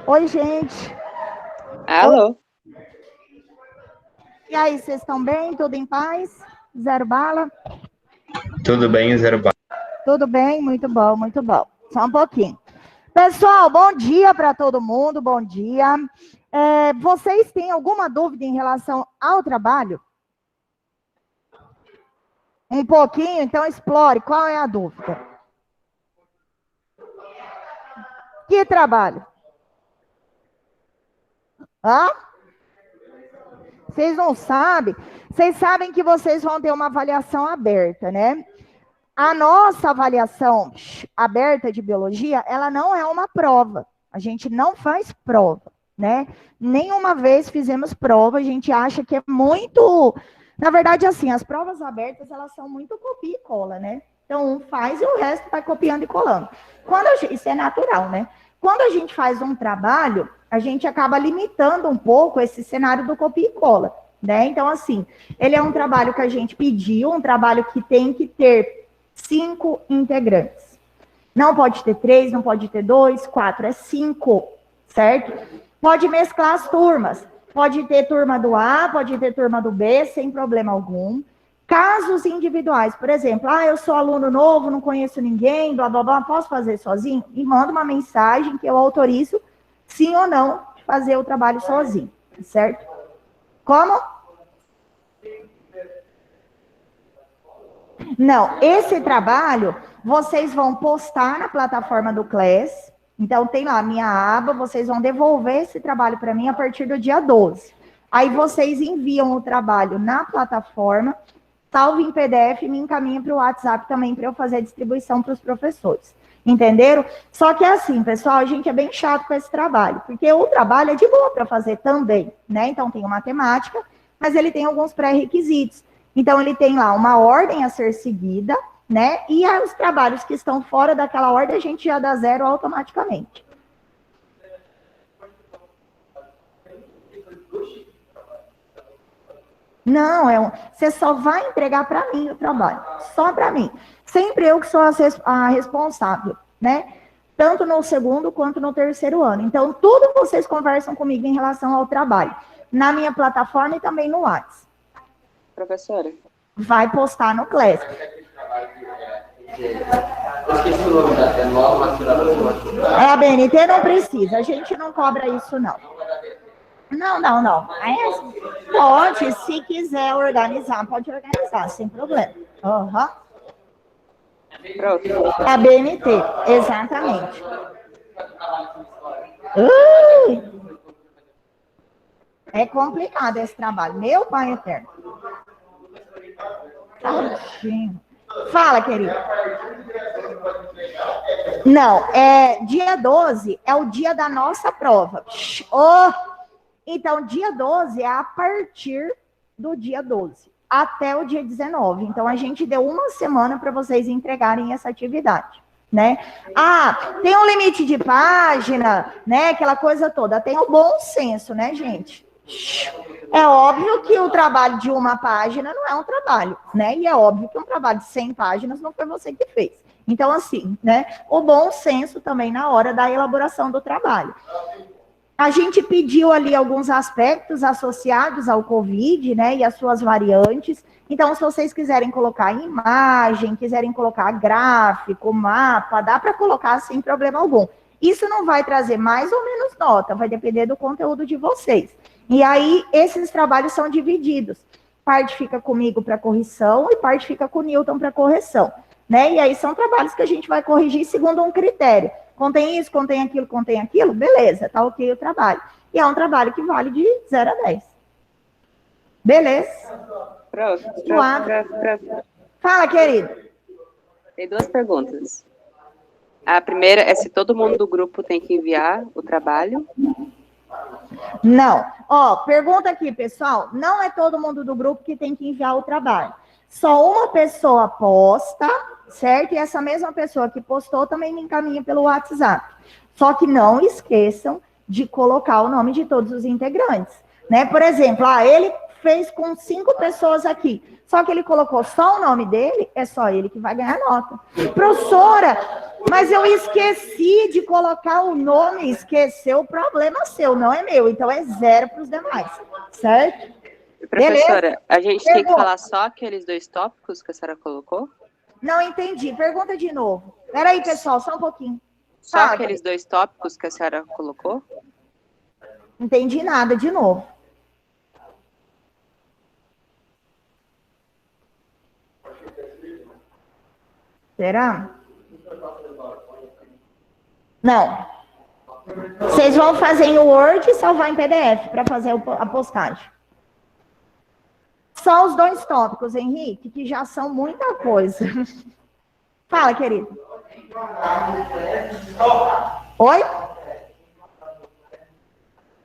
Oi, gente. Alô? E aí, vocês estão bem? Tudo em paz? Zero bala? Tudo bem, Zero Bala? Tudo bem, muito bom, muito bom. Só um pouquinho. Pessoal, bom dia para todo mundo, bom dia. Vocês têm alguma dúvida em relação ao trabalho? Um pouquinho? Então explore, qual é a dúvida? Que trabalho? Hã? Vocês não sabem? Vocês sabem que vocês vão ter uma avaliação aberta, né? A nossa avaliação aberta de biologia, ela não é uma prova. A gente não faz prova, né? Nenhuma vez fizemos prova, a gente acha que é muito... Na verdade, assim, as provas abertas, elas são muito copia e cola, né? Então, um faz e o resto vai copiando e colando. Isso é natural, né? Quando a gente faz um trabalho, a gente acaba limitando um pouco esse cenário do copia e cola, né? Então, assim, ele é um trabalho que a gente pediu, um trabalho que tem que ter 5 integrantes. Não pode ter 3, não pode ter 2, 4, é 5, certo? Pode mesclar as turmas. Pode ter turma do A, pode ter turma do B, sem problema algum. Casos individuais, por exemplo, eu sou aluno novo, não conheço ninguém, blá, blá, blá, posso fazer sozinho? Me manda uma mensagem que eu autorizo, sim ou não, fazer o trabalho sozinho, certo? Como? Não, esse trabalho vocês vão postar na plataforma do Class. Então, tem lá a minha aba, vocês vão devolver esse trabalho para mim a partir do dia 12. Aí vocês enviam o trabalho na plataforma, salve em PDF e me encaminham para o WhatsApp também para eu fazer a distribuição para os professores. Entenderam? Só que é assim, pessoal, a gente é bem chato com esse trabalho, porque o trabalho é de boa para fazer também, né? Então, tem uma matemática, mas ele tem alguns pré-requisitos. Então, ele tem lá uma ordem a ser seguida, né? E os trabalhos que estão fora daquela ordem, a gente já dá 0 automaticamente. Não, você só vai entregar para mim o trabalho, só para mim. Sempre eu que sou a responsável, né? Tanto no segundo quanto no terceiro ano. Então, tudo vocês conversam comigo em relação ao trabalho, na minha plataforma e também no WhatsApp. Professora? Vai postar no Class. Esqueci o nome da nova. A BNT não precisa, a gente não cobra isso, não. Não. Pode, se quiser organizar, pode organizar, sem problema. Uhum. A BNT, exatamente. É complicado esse trabalho, meu pai eterno. Fala, querido. Não, dia 12 é o dia da nossa prova. Então, dia 12 é a partir do dia 12 até o dia 19. Então, a gente deu uma semana para vocês entregarem essa atividade, né? Tem um limite de página, né? Aquela coisa toda. Tem o bom senso, né, gente? É óbvio que o trabalho de uma página não é um trabalho, né? E é óbvio que um trabalho de 100 páginas não foi você que fez. Então, assim, né? O bom senso também na hora da elaboração do trabalho. A gente pediu ali alguns aspectos associados ao Covid, né? E as suas variantes. Então, se vocês quiserem colocar imagem, quiserem colocar gráfico, mapa, dá para colocar sem problema algum. Isso não vai trazer mais ou menos nota, vai depender do conteúdo de vocês. E aí, esses trabalhos são divididos. Parte fica comigo para correção e parte fica com o Newton para correção, né? E aí são trabalhos que a gente vai corrigir segundo um critério. Contém isso, contém aquilo, beleza, tá ok o trabalho. E é um trabalho que vale de 0 a 10. Beleza? Fala, querido. Tem 2 perguntas. A primeira é se todo mundo do grupo tem que enviar o trabalho. Não. Pergunta aqui, pessoal. Não é todo mundo do grupo que tem que enviar o trabalho. Só uma pessoa posta, certo? E essa mesma pessoa que postou também me encaminha pelo WhatsApp. Só que não esqueçam de colocar o nome de todos os integrantes, né? Por exemplo, ele fez com 5 pessoas aqui. Só que ele colocou só o nome dele, é só ele que vai ganhar nota. Professora, mas eu esqueci de colocar o nome, esqueceu, o problema seu, não é meu. Então é 0 para os demais, certo? Professora, Beleza? a gente tem que falar só aqueles 2 tópicos que a senhora colocou? Não entendi. Pergunta de novo. Peraí, pessoal, só um pouquinho. Só aqueles 2 tópicos que a senhora colocou? Entendi nada de novo. Será? Não. Vocês vão fazer em Word e salvar em PDF para fazer a postagem. Só os 2 tópicos, Henrique, que já são muita coisa. Fala, querido. Oi?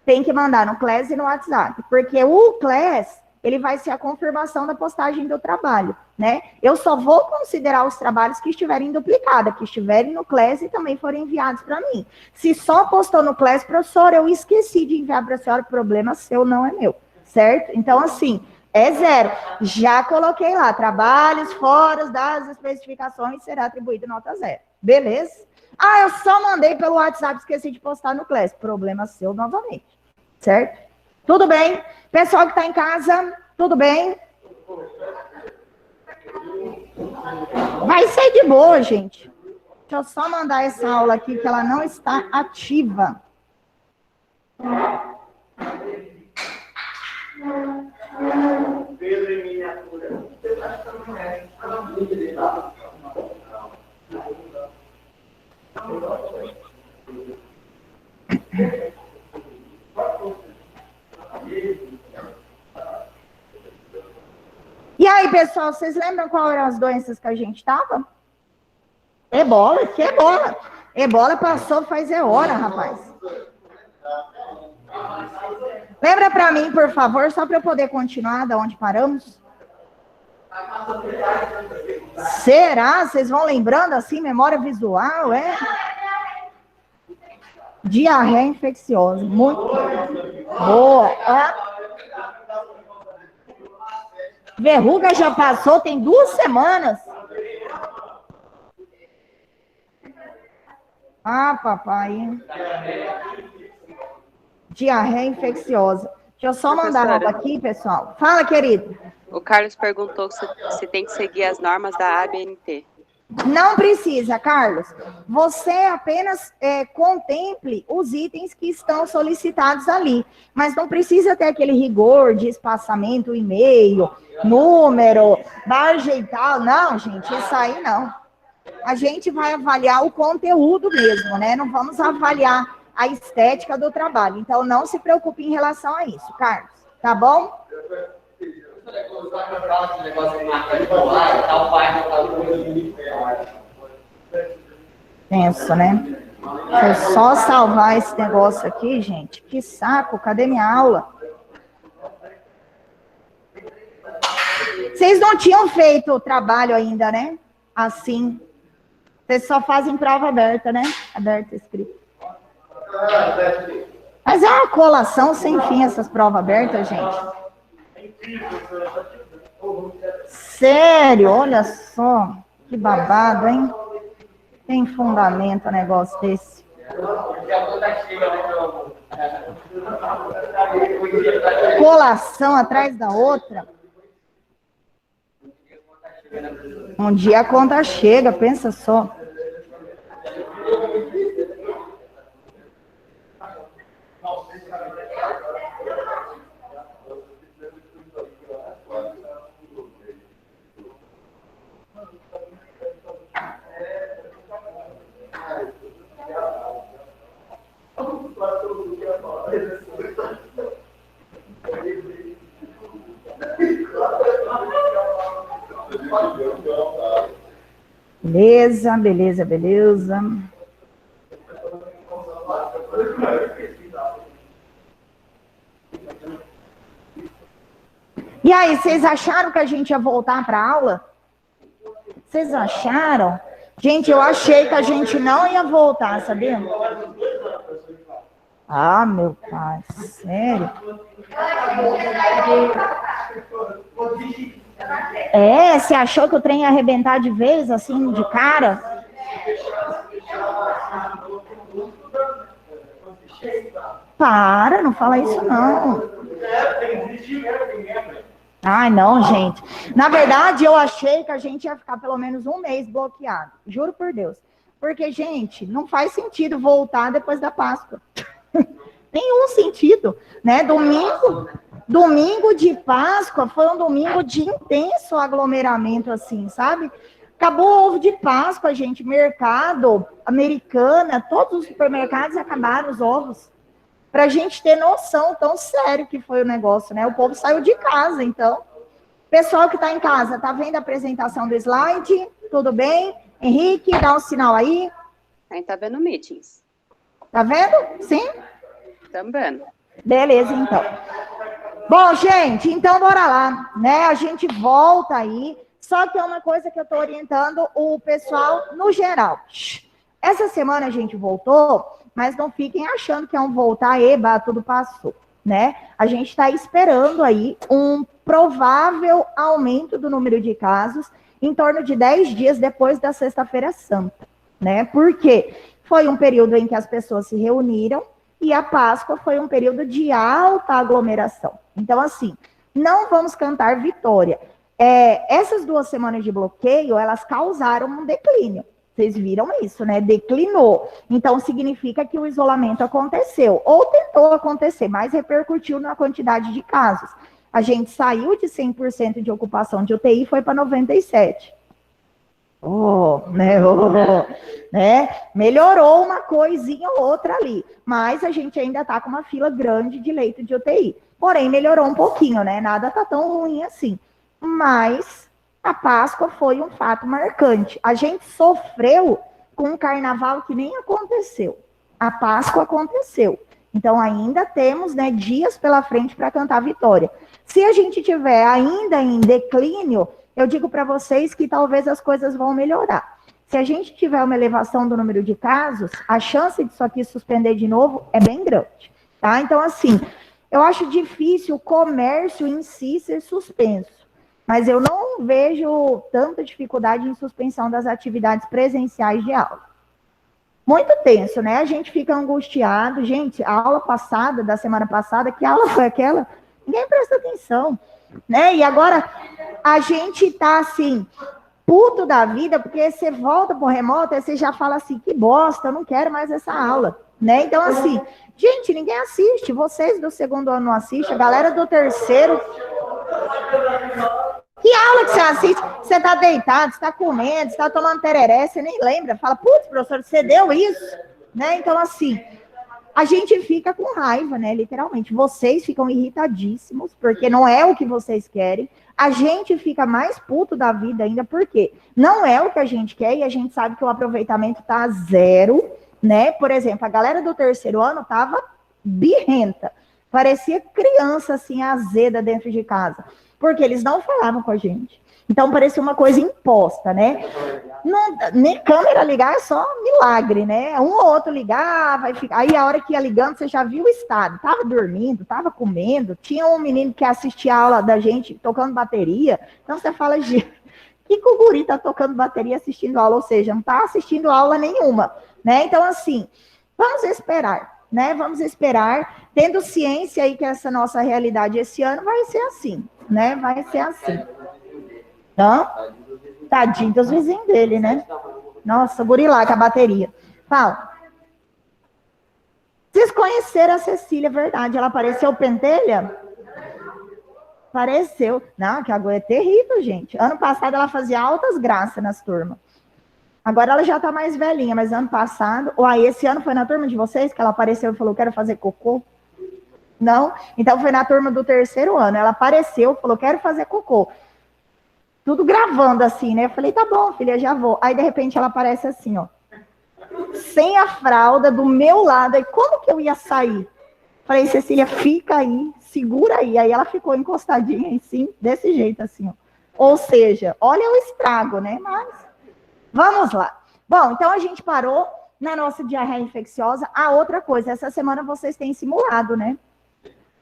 Tem que mandar no Class e no WhatsApp, porque o Class, ele vai ser a confirmação da postagem do trabalho, né? Eu só vou considerar os trabalhos que estiverem duplicados, que estiverem no Class e também forem enviados para mim. Se só postou no Class, professor, eu esqueci de enviar para a senhora, o problema seu, não é meu, certo? Então, assim, é 0. Já coloquei lá, trabalhos fora das especificações, será atribuído nota 0. Beleza? Ah, eu só mandei pelo WhatsApp, esqueci de postar no Class. Problema seu novamente, certo? Tudo bem? Pessoal que está em casa, tudo bem? Vai ser de boa, gente. Deixa eu só mandar essa aula aqui, que ela não está ativa. E aí, pessoal, vocês lembram qual eram as doenças que a gente estava? Ebola, que ebola? Ebola passou faz hora, rapaz. Lembra para mim, por favor, só para eu poder continuar da onde paramos? Será? Vocês vão lembrando assim, memória visual, é? Diarreia infecciosa, muito boa. É? Verruga já passou, tem 2 semanas. Ah, papai. Diarreia infecciosa. Deixa eu só mandar algo aqui, pessoal. Fala, querido. O Carlos perguntou se tem que seguir as normas da ABNT. Não precisa, Carlos. Você apenas contemple os itens que estão solicitados ali. Mas não precisa ter aquele rigor de espaçamento, e-mail, número, margem e tal. Não, gente, isso aí não. A gente vai avaliar o conteúdo mesmo, né? Não vamos avaliar a estética do trabalho. Então, não se preocupe em relação a isso, Carlos. Tá bom? Penso, né? Deixa eu só salvar esse negócio aqui, gente. Que saco, cadê minha aula? Vocês não tinham feito o trabalho ainda, né? Assim. Vocês só fazem prova aberta, né? Aberta escrito. Mas é uma colação sem fim essas provas abertas, gente. Sério, olha só. Que babado, hein? Tem fundamento um negócio desse. Colação atrás da outra. Um dia a conta chega, pensa só. Beleza, beleza, beleza. E aí, vocês acharam que a gente ia voltar para a aula? Vocês acharam? Gente, eu achei que a gente não ia voltar, sabia? Ah, meu pai, sério? Você achou que o trem ia arrebentar de vez, assim, de cara? Para, não fala isso não. Ai, não, gente. Na verdade, eu achei que a gente ia ficar pelo menos um mês bloqueado. Juro por Deus. Porque, gente, não faz sentido voltar depois da Páscoa. Nenhum sentido, né? Domingo de Páscoa foi um domingo de intenso aglomeramento, assim, sabe? Acabou o ovo de Páscoa, gente. Mercado, Americana, todos os supermercados acabaram os ovos. Pra gente ter noção tão sério que foi o negócio, né? O povo saiu de casa, então. Pessoal que tá em casa, tá vendo a apresentação do slide? Tudo bem? Henrique, dá um sinal aí. A gente tá vendo meetings. Tá vendo? Sim? Estamos vendo. Beleza, então. Bom, gente, então bora lá, né? A gente volta aí. Só que é uma coisa que eu tô orientando o pessoal no geral. Essa semana a gente voltou, mas não fiquem achando que é um voltar, eba, tudo passou, né? A gente está esperando aí um provável aumento do número de casos em torno de 10 dias depois da Sexta-feira Santa, né? Porque foi um período em que as pessoas se reuniram e a Páscoa foi um período de alta aglomeração. Então, assim, não vamos cantar vitória. Essas 2 semanas de bloqueio, elas causaram um declínio. Vocês viram isso, né? Declinou. Então, significa que o isolamento aconteceu. Ou tentou acontecer, mas repercutiu na quantidade de casos. A gente saiu de 100% de ocupação de UTI e foi para 97%. Né? Melhorou uma coisinha ou outra ali. Mas a gente ainda está com uma fila grande de leito de UTI. Porém, melhorou um pouquinho, né? Nada está tão ruim assim. Mas a Páscoa foi um fato marcante. A gente sofreu com um carnaval que nem aconteceu. A Páscoa aconteceu. Então, ainda temos, né, dias pela frente para cantar vitória. Se a gente tiver ainda em declínio, eu digo para vocês que talvez as coisas vão melhorar. Se a gente tiver uma elevação do número de casos, a chance disso aqui suspender de novo é bem grande, tá? Então, assim, eu acho difícil o comércio em si ser suspenso. Mas eu não vejo tanta dificuldade em suspensão das atividades presenciais de aula. Muito tenso, né? A gente fica angustiado. Gente, a aula passada, da semana passada, que aula foi aquela? Ninguém presta atenção, né? E agora a gente tá assim, puto da vida, porque você volta pro remoto e você já fala assim, que bosta, eu não quero mais essa aula, né? Então, assim, gente, ninguém assiste. Vocês do segundo ano não assistem, a galera do terceiro... Que aula que você assiste? Você está deitado, você está comendo, você está tomando tereré, você nem lembra. Fala, putz, professor, você deu isso? Né? Então, assim, a gente fica com raiva, né? Literalmente. Vocês ficam irritadíssimos, porque não é o que vocês querem. A gente fica mais puto da vida ainda, porque não é o que a gente quer e a gente sabe que o aproveitamento está zero, né? Por exemplo, a galera do terceiro ano estava birrenta. Parecia criança, assim, azeda dentro de casa. Porque eles não falavam com a gente. Então, parecia uma coisa imposta, né? Não, nem câmera ligar é só milagre, né? Um ou outro ligava, aí a hora que ia ligando, você já viu o estado. Tava dormindo, tava comendo. Tinha um menino que assistia a aula da gente tocando bateria. Então, você fala, que o guri tá tocando bateria assistindo aula? Ou seja, não tá assistindo aula nenhuma, né? Então, assim, vamos esperar, né? Vamos esperar, tendo ciência aí que essa nossa realidade esse ano vai ser assim, né? Vai ser assim. Então, tadinho dos vizinhos dele, né? Nossa, guri lá com a bateria. Fala. Vocês conheceram a Cecília, verdade? Ela apareceu pentelha? Apareceu. Não, que agora é terrível, gente. Ano passado ela fazia altas graças nas turmas. Agora ela já tá mais velhinha, mas ano passado... esse ano foi na turma de vocês que ela apareceu e falou, quero fazer cocô? Não? Então foi na turma do terceiro ano. Ela apareceu, falou, quero fazer cocô. Tudo gravando assim, né? Eu falei, tá bom, filha, já vou. Aí, de repente, ela aparece assim, ó. Sem a fralda, do meu lado. Aí, como que eu ia sair? Falei, Cecília, fica aí, segura aí. Aí ela ficou encostadinha assim, desse jeito assim, ó. Ou seja, olha o estrago, né? Mas, vamos lá. Bom, então a gente parou na nossa diarreia infecciosa. A outra coisa, essa semana vocês têm simulado, né?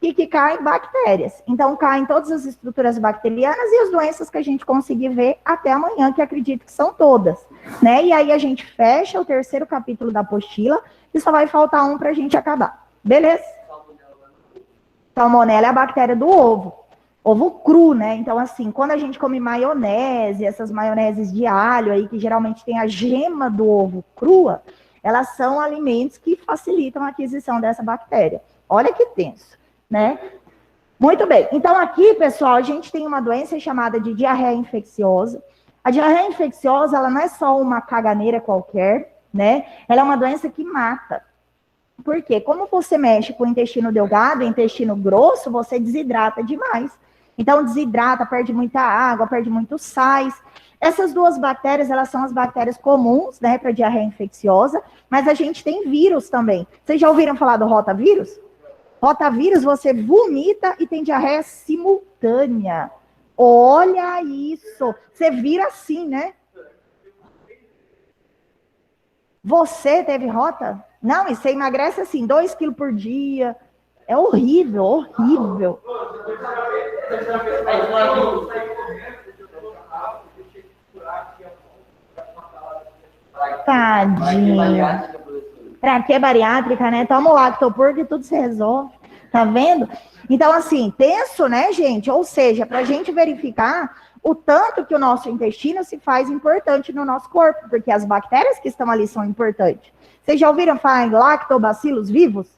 que caem bactérias. Então, caem todas as estruturas bacterianas e as doenças que a gente conseguir ver até amanhã, que acredito que são todas, né? E aí a gente fecha o 3º capítulo da apostila e só vai faltar um para a gente acabar. Beleza? Salmonela é a bactéria do ovo. Ovo cru, né? Então, assim, quando a gente come maionese, essas maioneses de alho aí, que geralmente tem a gema do ovo crua, elas são alimentos que facilitam a aquisição dessa bactéria. Olha que tenso, né? Muito bem. Então, aqui, pessoal, a gente tem uma doença chamada de diarreia infecciosa. A diarreia infecciosa, ela não é só uma caganeira qualquer, né? Ela é uma doença que mata. Por quê? Como você mexe com o intestino delgado, intestino grosso, você desidrata demais. Então, desidrata, perde muita água, perde muitos sais. Essas duas bactérias, elas são as bactérias comuns, né, para diarreia infecciosa, mas a gente tem vírus também. Vocês já ouviram falar do rotavírus? Rotavírus, você vomita e tem diarreia simultânea. Olha isso. Você vira assim, né? Você teve rota? Não, e você emagrece assim, 2 quilos por dia. É horrível, horrível. Tadinho. Pra que bariátrica, né? Toma o lactopur que tudo se resolve. Tá vendo? Então, assim, tenso, né, gente? Ou seja, pra gente verificar o tanto que o nosso intestino se faz importante no nosso corpo, porque as bactérias que estão ali são importantes. Vocês já ouviram falar em lactobacilos vivos?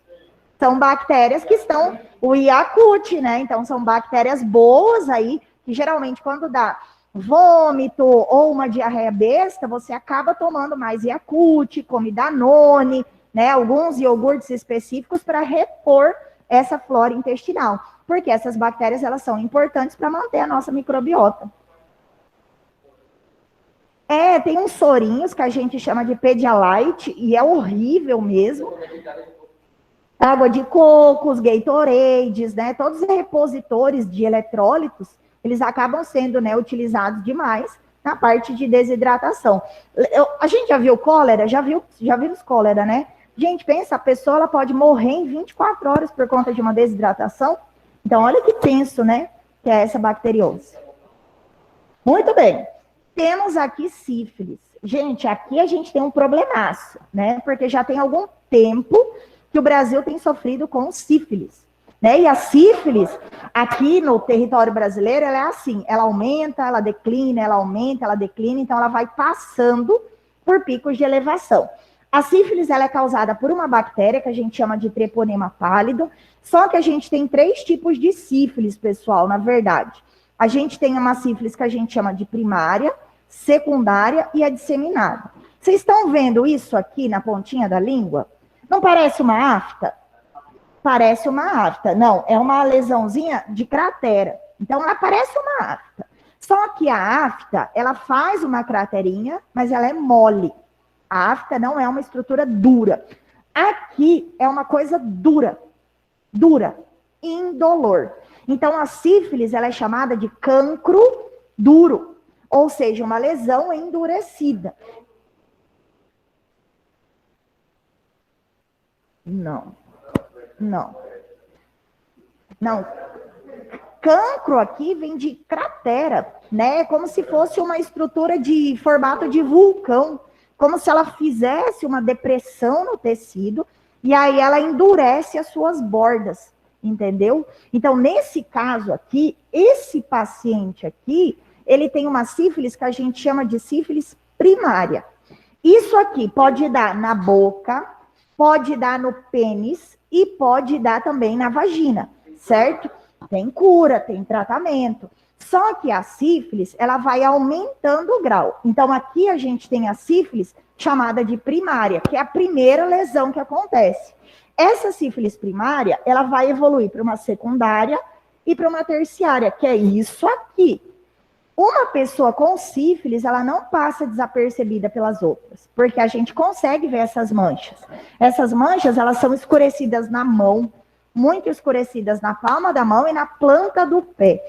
São bactérias que estão, o Yakult, né? Então, são bactérias boas aí, que geralmente quando dá vômito ou uma diarreia besta, você acaba tomando mais Yakult, come Danone, né? Alguns iogurtes específicos para repor essa flora intestinal. Porque essas bactérias, elas são importantes para manter a nossa microbiota. Tem uns sorinhos que a gente chama de Pedialyte, e é horrível mesmo. Água de coco, os Gatorades, né? Todos os repositores de eletrólitos, eles acabam sendo, né, utilizados demais na parte de desidratação. A gente já viu cólera? Já vimos cólera, né? Gente, pensa, a pessoa ela pode morrer em 24 horas por conta de uma desidratação. Então, olha que tenso, né? Que é essa bacteriose. Muito bem. Temos aqui sífilis. Gente, aqui a gente tem um problemaço, né? Porque já tem algum tempo que o Brasil tem sofrido com sífilis, né? E a sífilis, aqui no território brasileiro, ela é assim, ela aumenta, ela declina, ela aumenta, ela declina, então ela vai passando por picos de elevação. A sífilis, ela é causada por uma bactéria que a gente chama de treponema pálido, só que a gente tem 3 tipos de sífilis, pessoal, na verdade. A gente tem uma sífilis que a gente chama de primária, secundária e a disseminada. Vocês estão vendo isso aqui na pontinha da língua? Não parece uma afta? Parece uma afta. Não, é uma lesãozinha de cratera. Então, ela parece uma afta. Só que a afta, ela faz uma craterinha, mas ela é mole. A afta não é uma estrutura dura. Aqui é uma coisa dura. Dura. Indolor. Então, a sífilis, ela é chamada de cancro duro. Ou seja, uma lesão endurecida. Não. Cancro aqui vem de cratera, né? Como se fosse uma estrutura de formato de vulcão. Como se ela fizesse uma depressão no tecido e aí ela endurece as suas bordas, entendeu? Então, nesse caso aqui, esse paciente aqui, ele tem uma sífilis que a gente chama de sífilis primária. Isso aqui pode dar na boca, pode dar no pênis e pode dar também na vagina, certo? Tem cura, tem tratamento. Só que a sífilis, ela vai aumentando o grau. Então, aqui a gente tem a sífilis chamada de primária, que é a primeira lesão que acontece. Essa sífilis primária, ela vai evoluir para uma secundária e para uma terciária, que é isso aqui. Uma pessoa com sífilis, ela não passa desapercebida pelas outras, porque a gente consegue ver essas manchas. Essas manchas, elas são escurecidas na mão, muito escurecidas na palma da mão e na planta do pé.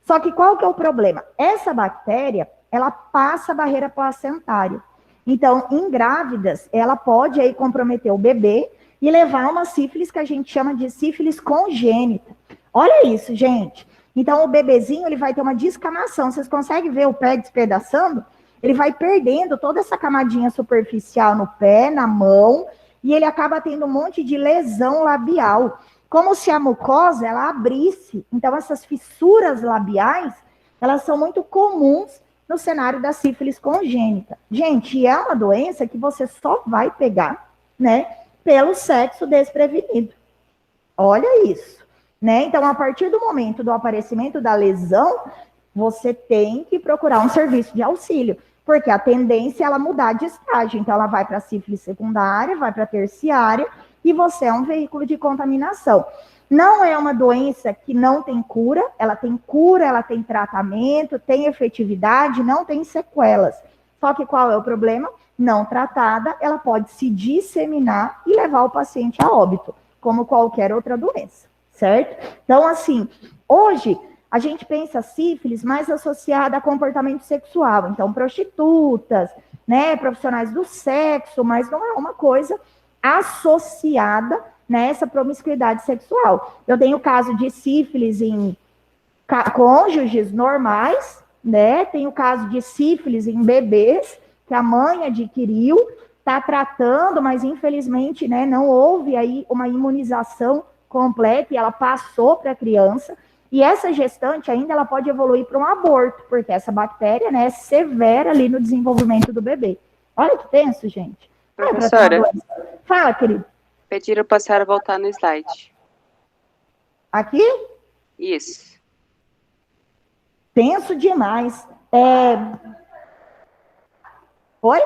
Só que qual que é o problema? Essa bactéria, ela passa a barreira placentária. Então, em grávidas, ela pode aí comprometer o bebê e levar uma sífilis que a gente chama de sífilis congênita. Olha isso, gente. Então, o bebezinho, ele vai ter uma descamação. Vocês conseguem ver o pé despedaçando? Ele vai perdendo toda essa camadinha superficial no pé, na mão, e ele acaba tendo um monte de lesão labial. Como se a mucosa, ela abrisse. Então, essas fissuras labiais, elas são muito comuns no cenário da sífilis congênita. Gente, é uma doença que você só vai pegar, né, pelo sexo desprevenido. Olha isso, né? Então, a partir do momento do aparecimento da lesão, você tem que procurar um serviço de auxílio, porque a tendência é ela mudar de estágio. Então, ela vai para a sífilis secundária, vai para a terciária, e você é um veículo de contaminação. Não é uma doença que não tem cura, ela tem tratamento, tem efetividade, não tem sequelas. Só que qual é o problema? Não tratada, ela pode se disseminar e levar o paciente a óbito, como qualquer outra doença, certo? Então, assim, hoje a gente pensa sífilis mais associada a comportamento sexual. Então, prostitutas, né, profissionais do sexo, mas não é uma coisa associada nessa promiscuidade sexual. Eu tenho caso de sífilis em cônjuges normais, né? Tenho caso de sífilis em bebês que a mãe adquiriu, está tratando, mas infelizmente, né, não houve aí uma imunização completa e ela passou para a criança. E essa gestante ainda ela pode evoluir para um aborto, porque essa bactéria, né, é severa ali no desenvolvimento do bebê. Olha que tenso, gente. Professora, fala, querido. Pediram para a senhora voltar no slide. Aqui? Isso. Tenso demais. Oi?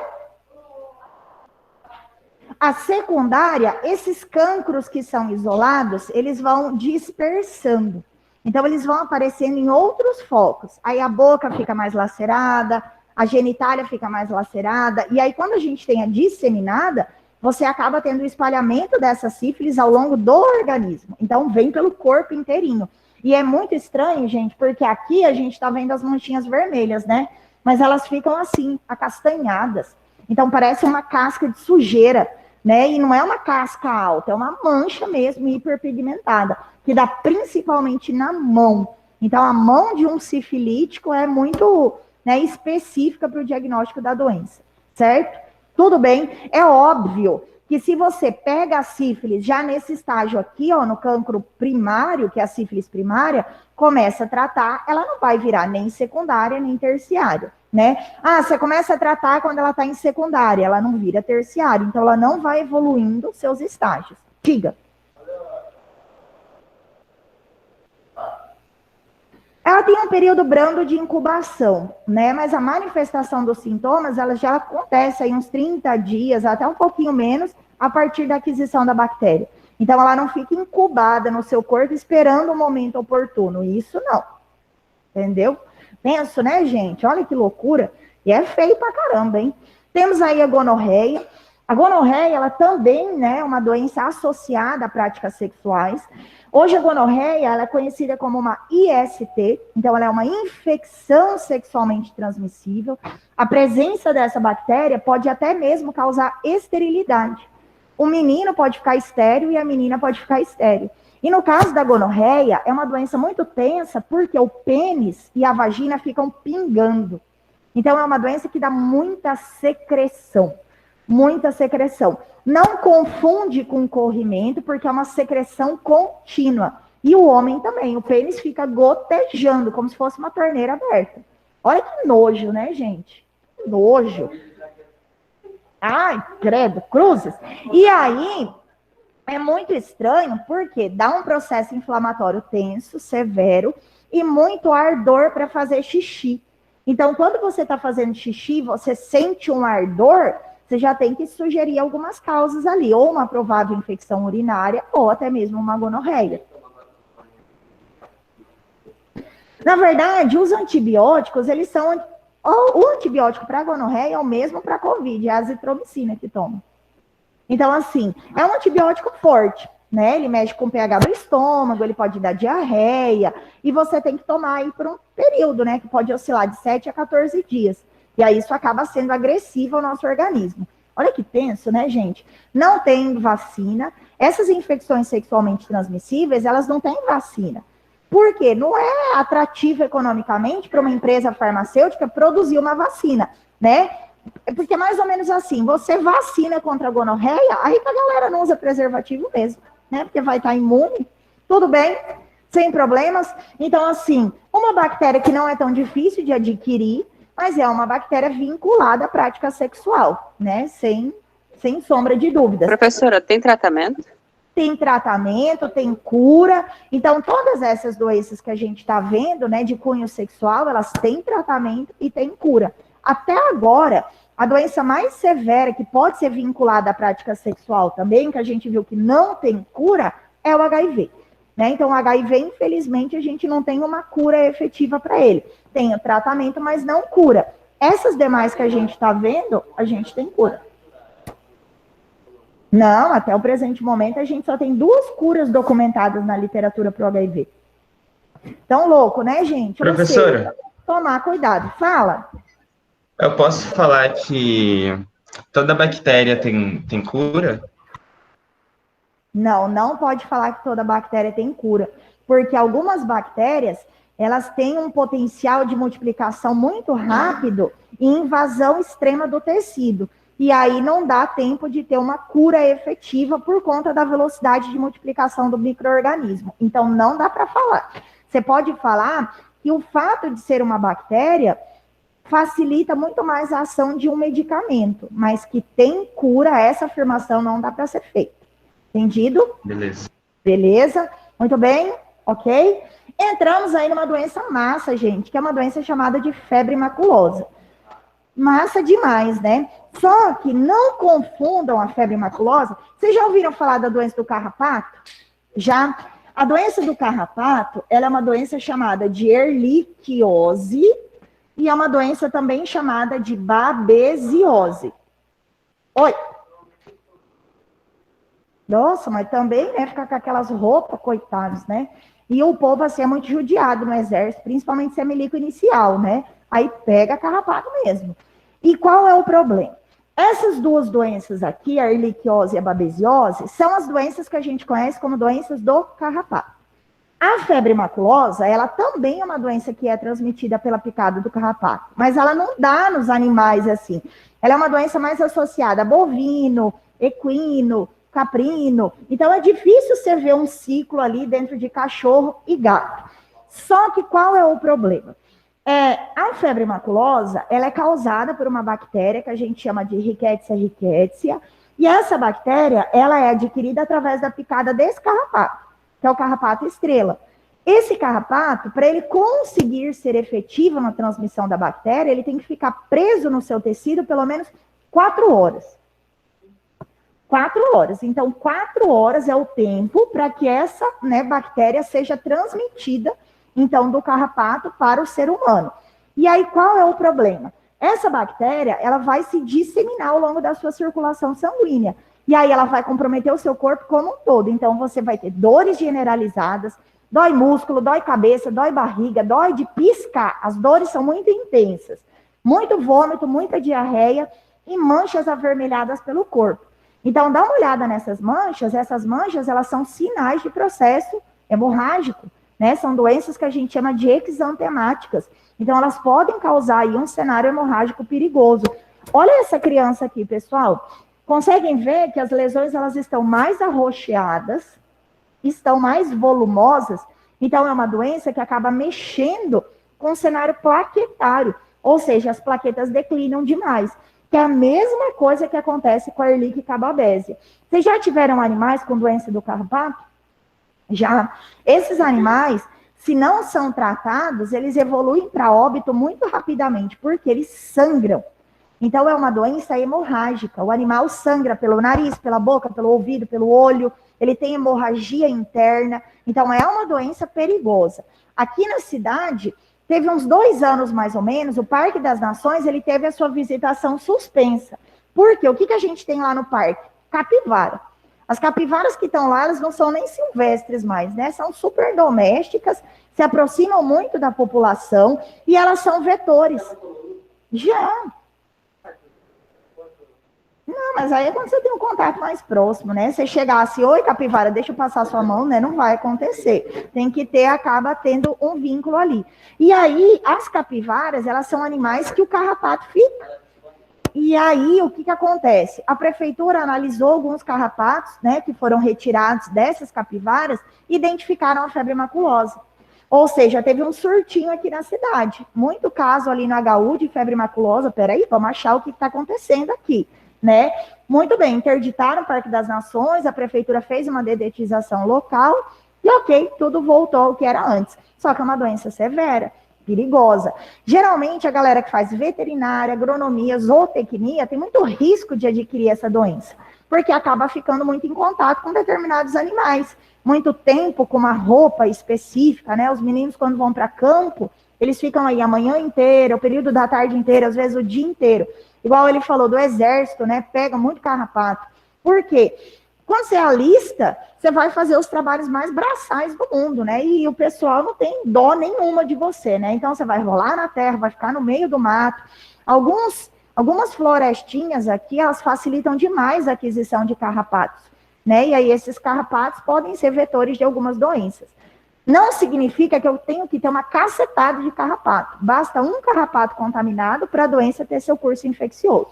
A secundária, esses cancros que são isolados, eles vão dispersando. Então, eles vão aparecendo em outros focos. Aí a boca fica mais lacerada, a genitália fica mais lacerada. E aí, quando a gente tem a disseminada, você acaba tendo o espalhamento dessa sífilis ao longo do organismo. Então, vem pelo corpo inteirinho. E é muito estranho, gente, porque aqui a gente está vendo as manchinhas vermelhas, né? Mas elas ficam assim, acastanhadas. Então, parece uma casca de sujeira, né? E não é uma casca alta, é uma mancha mesmo, hiperpigmentada, que dá principalmente na mão. Então, a mão de um sifilítico é muito, né, específica para o diagnóstico da doença, certo? Tudo bem? É óbvio que se você pega a sífilis já nesse estágio aqui, ó, no cancro primário, que é a sífilis primária, começa a tratar, ela não vai virar nem secundária, nem terciária, né? Ah, você começa a tratar quando ela está em secundária, ela não vira terciária, então ela não vai evoluindo os seus estágios. Diga. Ela tem um período brando de incubação, né? Mas a manifestação dos sintomas, ela já acontece aí uns 30 dias, até um pouquinho menos, a partir da aquisição da bactéria. Então, ela não fica incubada no seu corpo esperando o momento oportuno. Isso não. Entendeu? Penso, né, gente? Olha que loucura. E é feio pra caramba, hein? Temos aí a gonorreia. A gonorreia, ela também, né, é uma doença associada a práticas sexuais. Hoje a gonorreia, ela é conhecida como uma IST, então ela é uma infecção sexualmente transmissível. A presença dessa bactéria pode até mesmo causar esterilidade. O menino pode ficar estéril e a menina pode ficar estéril. E no caso da gonorreia, é uma doença muito tensa porque o pênis e a vagina ficam pingando. Então é uma doença que dá muita secreção. Muita secreção. Não confunde com corrimento, porque é uma secreção contínua. E o homem também, o pênis fica gotejando, como se fosse uma torneira aberta. Olha que nojo, né, gente? Nojo. Ai, credo, cruzes. E aí, é muito estranho, porque dá um processo inflamatório tenso, severo, e muito ardor para fazer xixi. Então, quando você está fazendo xixi, você sente um ardor, você já tem que sugerir algumas causas ali, ou uma provável infecção urinária, ou até mesmo uma gonorreia. Na verdade, os antibióticos, eles são... O antibiótico para gonorreia é o mesmo para Covid, é a azitromicina que toma. Então, assim, é um antibiótico forte, né? Ele mexe com o pH do estômago, ele pode dar diarreia, e você tem que tomar aí por um período, né? Que pode oscilar de 7 a 14 dias. E aí isso acaba sendo agressivo ao nosso organismo. Olha que tenso, né, gente? Não tem vacina. Essas infecções sexualmente transmissíveis, elas não têm vacina. Por quê? Não é atrativo economicamente para uma empresa farmacêutica produzir uma vacina, né? Porque é mais ou menos assim, você vacina contra a gonorreia, aí a galera não usa preservativo mesmo, né? Porque vai estar imune, tudo bem, sem problemas. Então, assim, uma bactéria que não é tão difícil de adquirir, mas é uma bactéria vinculada à prática sexual, né? Sem sombra de dúvidas. Professora, tem tratamento? Tem tratamento, tem cura. Então, todas essas doenças que a gente está vendo, né, de cunho sexual, elas têm tratamento e têm cura. Até agora, a doença mais severa que pode ser vinculada à prática sexual também, que a gente viu que não tem cura, é o HIV. Né? Então, o HIV, infelizmente, a gente não tem uma cura efetiva para ele. Tem o tratamento, mas não cura. Essas demais que a gente está vendo, a gente tem cura. Não, até o presente momento, a gente só tem 2 curas documentadas na literatura para o HIV. Tão louco, né, gente? Professora, tomar cuidado. Fala. eu posso falar que toda bactéria tem cura? Não, não pode falar que toda bactéria tem cura, porque algumas bactérias, elas têm um potencial de multiplicação muito rápido e invasão extrema do tecido. E aí não dá tempo de ter uma cura efetiva por conta da velocidade de multiplicação do micro-organismo. Então, não dá para falar. Você pode falar que o fato de ser uma bactéria facilita muito mais a ação de um medicamento, mas que tem cura, essa afirmação não dá para ser feita. Entendido? Beleza. Beleza? Muito bem, ok? Entramos aí numa doença massa, gente, que é uma doença chamada de febre maculosa. Massa demais, né? Só que não confundam a febre maculosa. Vocês já ouviram falar da doença do carrapato? Já? A doença do carrapato, ela é uma doença chamada de erliquiose e é uma doença também chamada de babesiose. Oi. Nossa, mas também, né, ficar com aquelas roupas, coitados, né? E o povo, assim, é muito judiado no exército, principalmente se é milico inicial, né? Aí pega carrapato mesmo. E qual é o problema? Essas 2 doenças aqui, a erliquiose e a babesiose, são as doenças que a gente conhece como doenças do carrapato. A febre maculosa, ela também é uma doença que é transmitida pela picada do carrapato, mas ela não dá nos animais assim. Ela é uma doença mais associada a bovino, equino, caprino. Então, é difícil você ver um ciclo ali dentro de cachorro e gato. Só que qual é o problema? A febre maculosa, ela é causada por uma bactéria que a gente chama de Rickettsia rickettsiae, e essa bactéria, ela é adquirida através da picada desse carrapato, que é o carrapato estrela. Esse carrapato, para ele conseguir ser efetivo na transmissão da bactéria, ele tem que ficar preso no seu tecido pelo menos 4 horas. 4 horas. Então, 4 horas é o tempo para que essa, né, bactéria seja transmitida, então, do carrapato para o ser humano. E aí, qual é o problema? Essa bactéria, ela vai se disseminar ao longo da sua circulação sanguínea. E aí, ela vai comprometer o seu corpo como um todo. Então, você vai ter dores generalizadas, dói músculo, dói cabeça, dói barriga, dói de piscar. As dores são muito intensas. Muito vômito, muita diarreia e manchas avermelhadas pelo corpo. Então, dá uma olhada nessas manchas. Essas manchas, elas são sinais de processo hemorrágico, né? São doenças que a gente chama de exantemáticas. Então, elas podem causar aí um cenário hemorrágico perigoso. Olha essa criança aqui, pessoal. Conseguem ver que as lesões, elas estão mais arroxeadas, estão mais volumosas. Então, é uma doença que acaba mexendo com o cenário plaquetário. Ou seja, as plaquetas declinam demais. Que é a mesma coisa que acontece com a Ehrlichia babésia. Vocês já tiveram animais com doença do carrapato? Já. Esses animais, se não são tratados, eles evoluem para óbito muito rapidamente, porque eles sangram. Então, é uma doença hemorrágica. O animal sangra pelo nariz, pela boca, pelo ouvido, pelo olho. Ele tem hemorragia interna. Então, é uma doença perigosa. Aqui na cidade, teve uns 2 anos, mais ou menos, o Parque das Nações, ele teve a sua visitação suspensa. Por quê? O que a gente tem lá no parque? Capivara. As capivaras que estão lá, elas não são nem silvestres mais, né? São super domésticas, se aproximam muito da população e elas são vetores. Já. Não, mas aí é quando você tem um contato mais próximo, né? Você chegasse, oi, capivara, deixa eu passar sua mão, né? Não vai acontecer. Tem que ter, acaba tendo um vínculo ali. E aí, as capivaras, elas são animais que o carrapato fica. E aí, o que acontece? A prefeitura analisou alguns carrapatos, né, que foram retirados dessas capivaras, e identificaram a febre maculosa. Ou seja, teve um surtinho aqui na cidade. Muito caso ali no HU de febre maculosa. Peraí, vamos achar o que está acontecendo aqui, né? Muito bem, interditaram o Parque das Nações, a prefeitura fez uma dedetização local, e ok, tudo voltou ao que era antes. Só que é uma doença severa, perigosa. Geralmente, a galera que faz veterinária, agronomia, zootecnia, tem muito risco de adquirir essa doença, porque acaba ficando muito em contato com determinados animais. Muito tempo com uma roupa específica, né? Os meninos, quando vão para campo, eles ficam aí a manhã inteira, o período da tarde inteira, às vezes o dia inteiro. Igual ele falou do exército, né? Pega muito carrapato. Por quê? Quando você alista, você vai fazer os trabalhos mais braçais do mundo, né? E o pessoal não tem dó nenhuma de você, né? Então você vai rolar na terra, vai ficar no meio do mato. Algumas florestinhas aqui, elas facilitam demais a aquisição de carrapatos, né? E aí esses carrapatos podem ser vetores de algumas doenças. Não significa que eu tenho que ter uma cacetada de carrapato. Basta um carrapato contaminado para a doença ter seu curso infeccioso.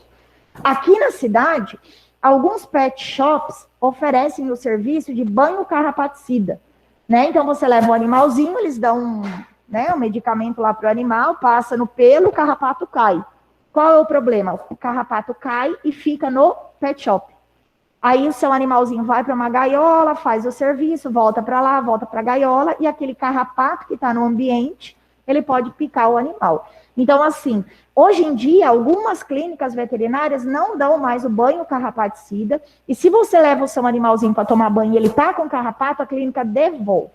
Aqui na cidade, alguns pet shops oferecem o serviço de banho carrapaticida, né? Então você leva o animalzinho, eles dão um medicamento lá para o animal, passa no pelo, o carrapato cai. Qual é o problema? O carrapato cai e fica no pet shop. Aí o seu animalzinho vai para uma gaiola, faz o serviço, volta para lá, volta para a gaiola, e aquele carrapato que está no ambiente, ele pode picar o animal. Então, assim, hoje em dia, algumas clínicas veterinárias não dão mais o banho carrapaticida, e se você leva o seu animalzinho para tomar banho e ele está com carrapato, a clínica devolve.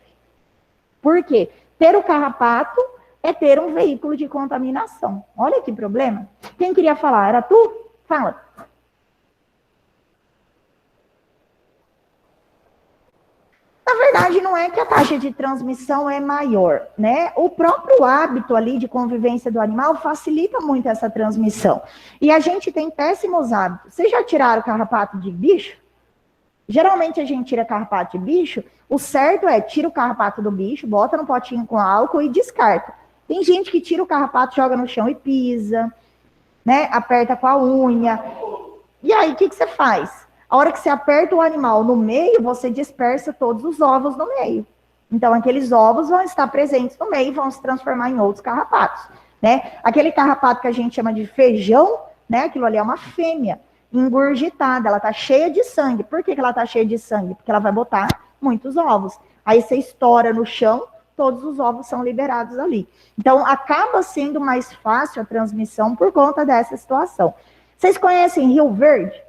Por quê? Ter o carrapato é ter um veículo de contaminação. Olha que problema. Quem queria falar? Era tu? Fala. Na verdade, não é que a taxa de transmissão é maior, né? O próprio hábito ali de convivência do animal facilita muito essa transmissão. E a gente tem péssimos hábitos. Vocês já tiraram carrapato de bicho? Geralmente a gente tira carrapato de bicho, o certo é tira o carrapato do bicho, bota no potinho com álcool e descarta. Tem gente que tira o carrapato, joga no chão e pisa, né? Aperta com a unha. E aí, o que você faz? A hora que você aperta o animal no meio, você dispersa todos os ovos no meio. Então, aqueles ovos vão estar presentes no meio e vão se transformar em outros carrapatos, né? Aquele carrapato que a gente chama de feijão, né? Aquilo ali é uma fêmea engurgitada, ela tá cheia de sangue. Por que ela tá cheia de sangue? Porque ela vai botar muitos ovos. Aí você estoura no chão, todos os ovos são liberados ali. Então, acaba sendo mais fácil a transmissão por conta dessa situação. Vocês conhecem Rio Verde?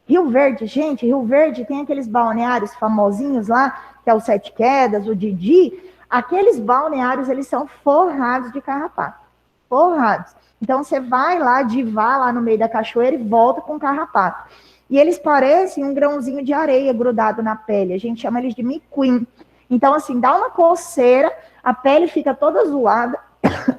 Rio Verde, gente, Rio Verde tem aqueles balneários famosinhos lá, que é o Sete Quedas, o Didi. Aqueles balneários, eles são forrados de carrapato. Forrados. Então, você vai lá, divar lá no meio da cachoeira e volta com carrapato. E eles parecem um grãozinho de areia grudado na pele. A gente chama eles de miquim. Então, assim, dá uma coceira, a pele fica toda zoada,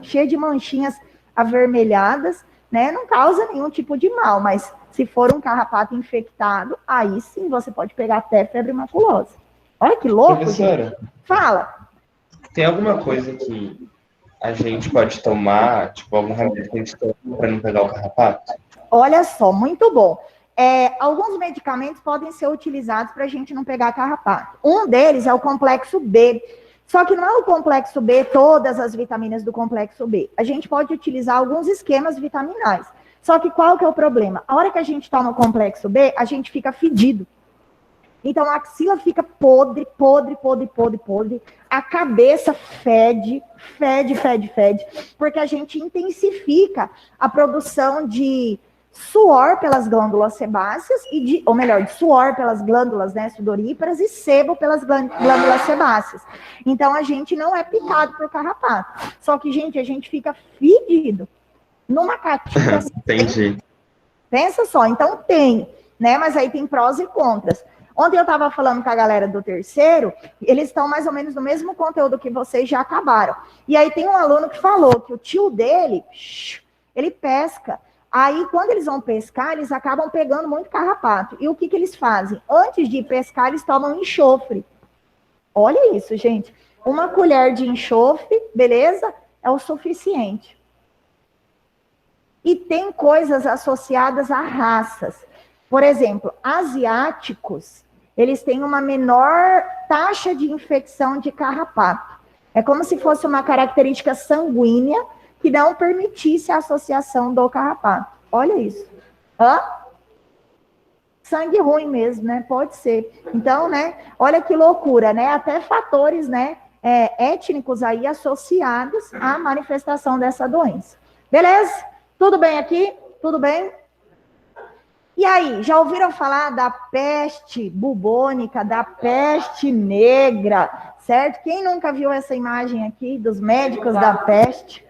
cheia de manchinhas avermelhadas, né? Não causa nenhum tipo de mal, mas se for um carrapato infectado, aí sim você pode pegar até febre maculosa. Olha que louco, professora, gente. Fala. Tem alguma coisa que a gente pode tomar, tipo, algum remédio que a gente toma para não pegar o carrapato? Olha só, muito bom. Alguns medicamentos podem ser utilizados para a gente não pegar carrapato. Um deles é o complexo B. Só que não é o complexo B, todas as vitaminas do complexo B. A gente pode utilizar alguns esquemas vitaminais. Só que qual que é o problema? A hora que a gente toma o complexo B, a gente fica fedido. Então a axila fica podre. A cabeça fede, porque a gente intensifica a produção de suor pelas glândulas sebáceas, de suor pelas glândulas, né, sudoríparas, e sebo pelas glândulas sebáceas. Então a gente não é picado por carrapato. Só que, gente, a gente fica fedido. Numa catinga. Entendi. Pensa só, então tem, né? Mas aí tem prós e contras. Ontem eu estava falando com a galera do terceiro, eles estão mais ou menos no mesmo conteúdo que vocês já acabaram. E aí tem um aluno que falou que o tio dele, ele pesca Aí, quando eles vão pescar, eles acabam pegando muito carrapato. E o que eles fazem? Antes de pescar, eles tomam enxofre. Olha isso, gente. Uma colher de enxofre, beleza? É o suficiente. E tem coisas associadas a raças. Por exemplo, asiáticos, eles têm uma menor taxa de infecção de carrapato. É como se fosse uma característica sanguínea que não permitisse a associação do carrapato. Olha isso. Sangue ruim mesmo, né? Pode ser. Então, né? Olha que loucura, né? Até fatores, né? Étnicos aí associados à manifestação dessa doença. Beleza? Tudo bem aqui? Tudo bem? E aí, já ouviram falar da peste bubônica, da peste negra, certo? Quem nunca viu essa imagem aqui dos médicos da peste?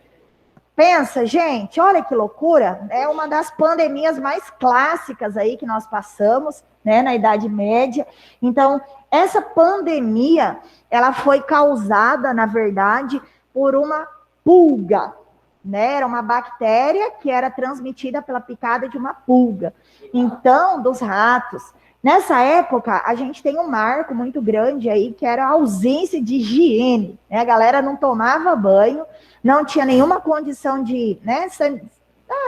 Pensa, gente, olha que loucura. É uma das pandemias mais clássicas aí que nós passamos, né, na Idade Média. Então, essa pandemia, ela foi causada, na verdade, por uma pulga, né? Era uma bactéria que era transmitida pela picada de uma pulga. Então, dos ratos. Nessa época, a gente tem um marco muito grande aí, que era a ausência de higiene, né? A galera não tomava banho, não tinha nenhuma condição de, né,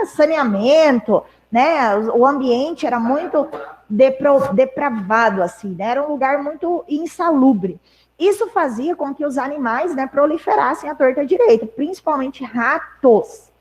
saneamento, né? O ambiente era muito depravado, assim, né? Era um lugar muito insalubre. Isso fazia com que os animais, né, proliferassem à torta direita, principalmente ratos.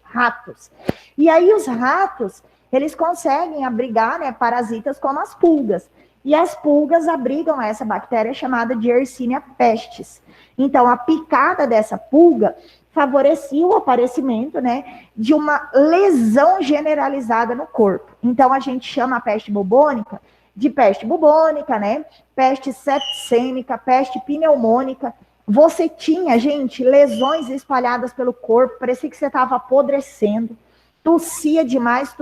E aí os ratos, eles conseguem abrigar, né, parasitas como as pulgas. E as pulgas abrigam essa bactéria chamada de Yersinia pestis. Então, a picada dessa pulga favorecia o aparecimento, né, de uma lesão generalizada no corpo. Então, a gente chama a peste bubônica de peste bubônica, né, peste sepsêmica, peste pneumônica. Você tinha, gente, lesões espalhadas pelo corpo, parecia que você estava apodrecendo, tossia demais,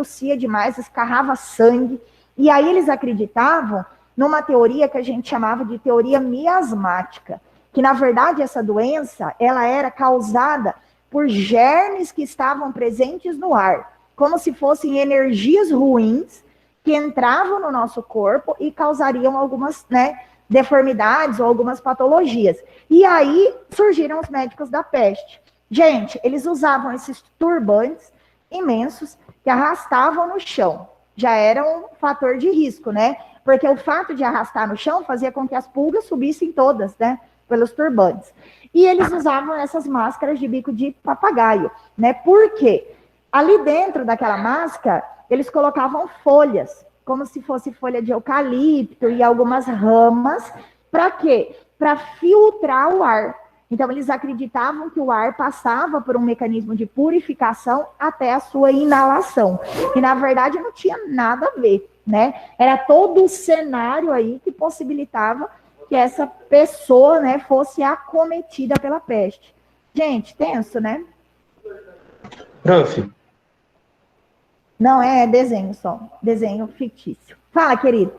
escarrava sangue. E aí eles acreditavam numa teoria que a gente chamava de teoria miasmática, que na verdade essa doença, ela era causada por germes que estavam presentes no ar, como se fossem energias ruins que entravam no nosso corpo e causariam algumas, né, deformidades ou algumas patologias. E aí surgiram os médicos da peste. Gente, eles usavam esses turbantes imensos que arrastavam no chão. Já era um fator de risco, né? Porque o fato de arrastar no chão fazia com que as pulgas subissem todas, né? Pelos turbantes. E eles usavam essas máscaras de bico de papagaio, né? Por quê? Ali dentro daquela máscara, eles colocavam folhas, como se fosse folha de eucalipto e algumas ramas. Para quê? Para filtrar o ar. Então, eles acreditavam que o ar passava por um mecanismo de purificação até a sua inalação. E, na verdade, não tinha nada a ver, né? Era todo o cenário aí que possibilitava que essa pessoa, né, fosse acometida pela peste. Gente, tenso, né? Prof, Não, é desenho só. Desenho fictício. Fala, querido.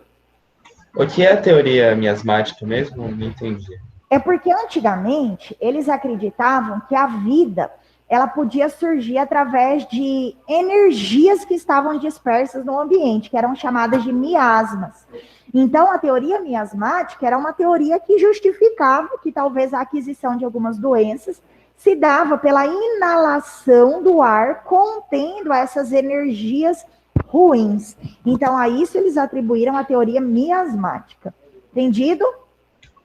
o que é a teoria miasmática mesmo? Não entendi. É porque antigamente eles acreditavam que a vida ela podia surgir através de energias que estavam dispersas no ambiente, que eram chamadas de miasmas. Então, a teoria miasmática era uma teoria que justificava que talvez a aquisição de algumas doenças se dava pela inalação do ar contendo essas energias ruins. Então, a isso eles atribuíram a teoria miasmática. Entendido?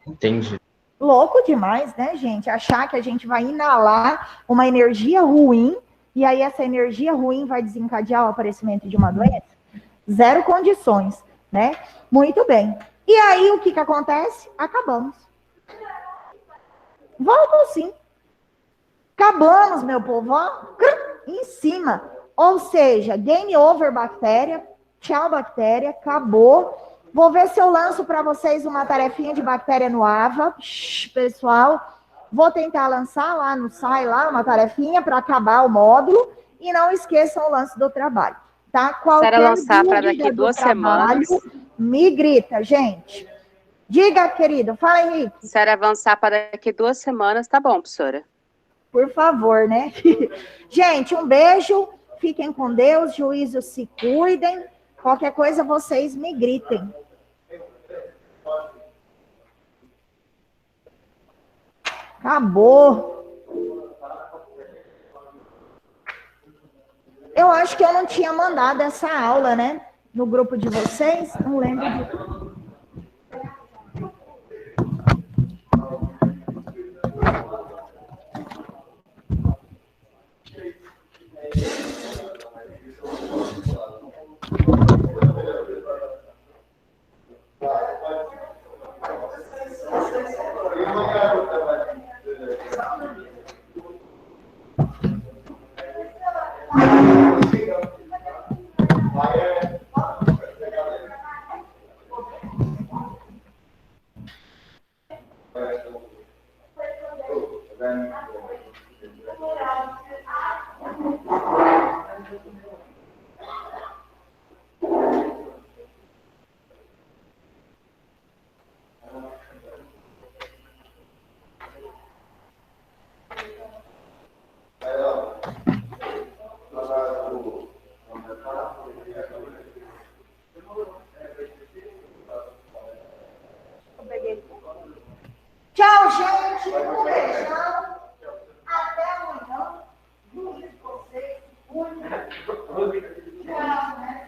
Entendi. Louco demais, né, gente? Achar que a gente vai inalar uma energia ruim e aí essa energia ruim vai desencadear o aparecimento de uma doença? Zero condições, né? Muito bem. E aí, o que acontece? Acabamos. Voltam sim. Acabamos, meu povo, ó, em cima. Ou seja, game over bactéria, tchau bactéria, acabou. Vou ver se eu lanço para vocês uma tarefinha de bactéria no AVA. Pessoal, vou tentar lançar lá no SAI, lá, uma tarefinha para acabar o módulo. E não esqueçam o lance do trabalho, tá? Qualquer lançar para daqui 2 semanas. Me grita, gente. Diga, querido. Fala, Henrique. Se era avançar para daqui 2 semanas, tá bom, professora. Por favor, né? Gente, um beijo. Fiquem com Deus, juízo, se cuidem. Qualquer coisa, vocês me gritem. Acabou. Eu acho que eu não tinha mandado essa aula, né? No grupo de vocês. Não lembro de... Tchau, gente. Um beijão. Até amanhã. Juízo vocês. Tchau, né?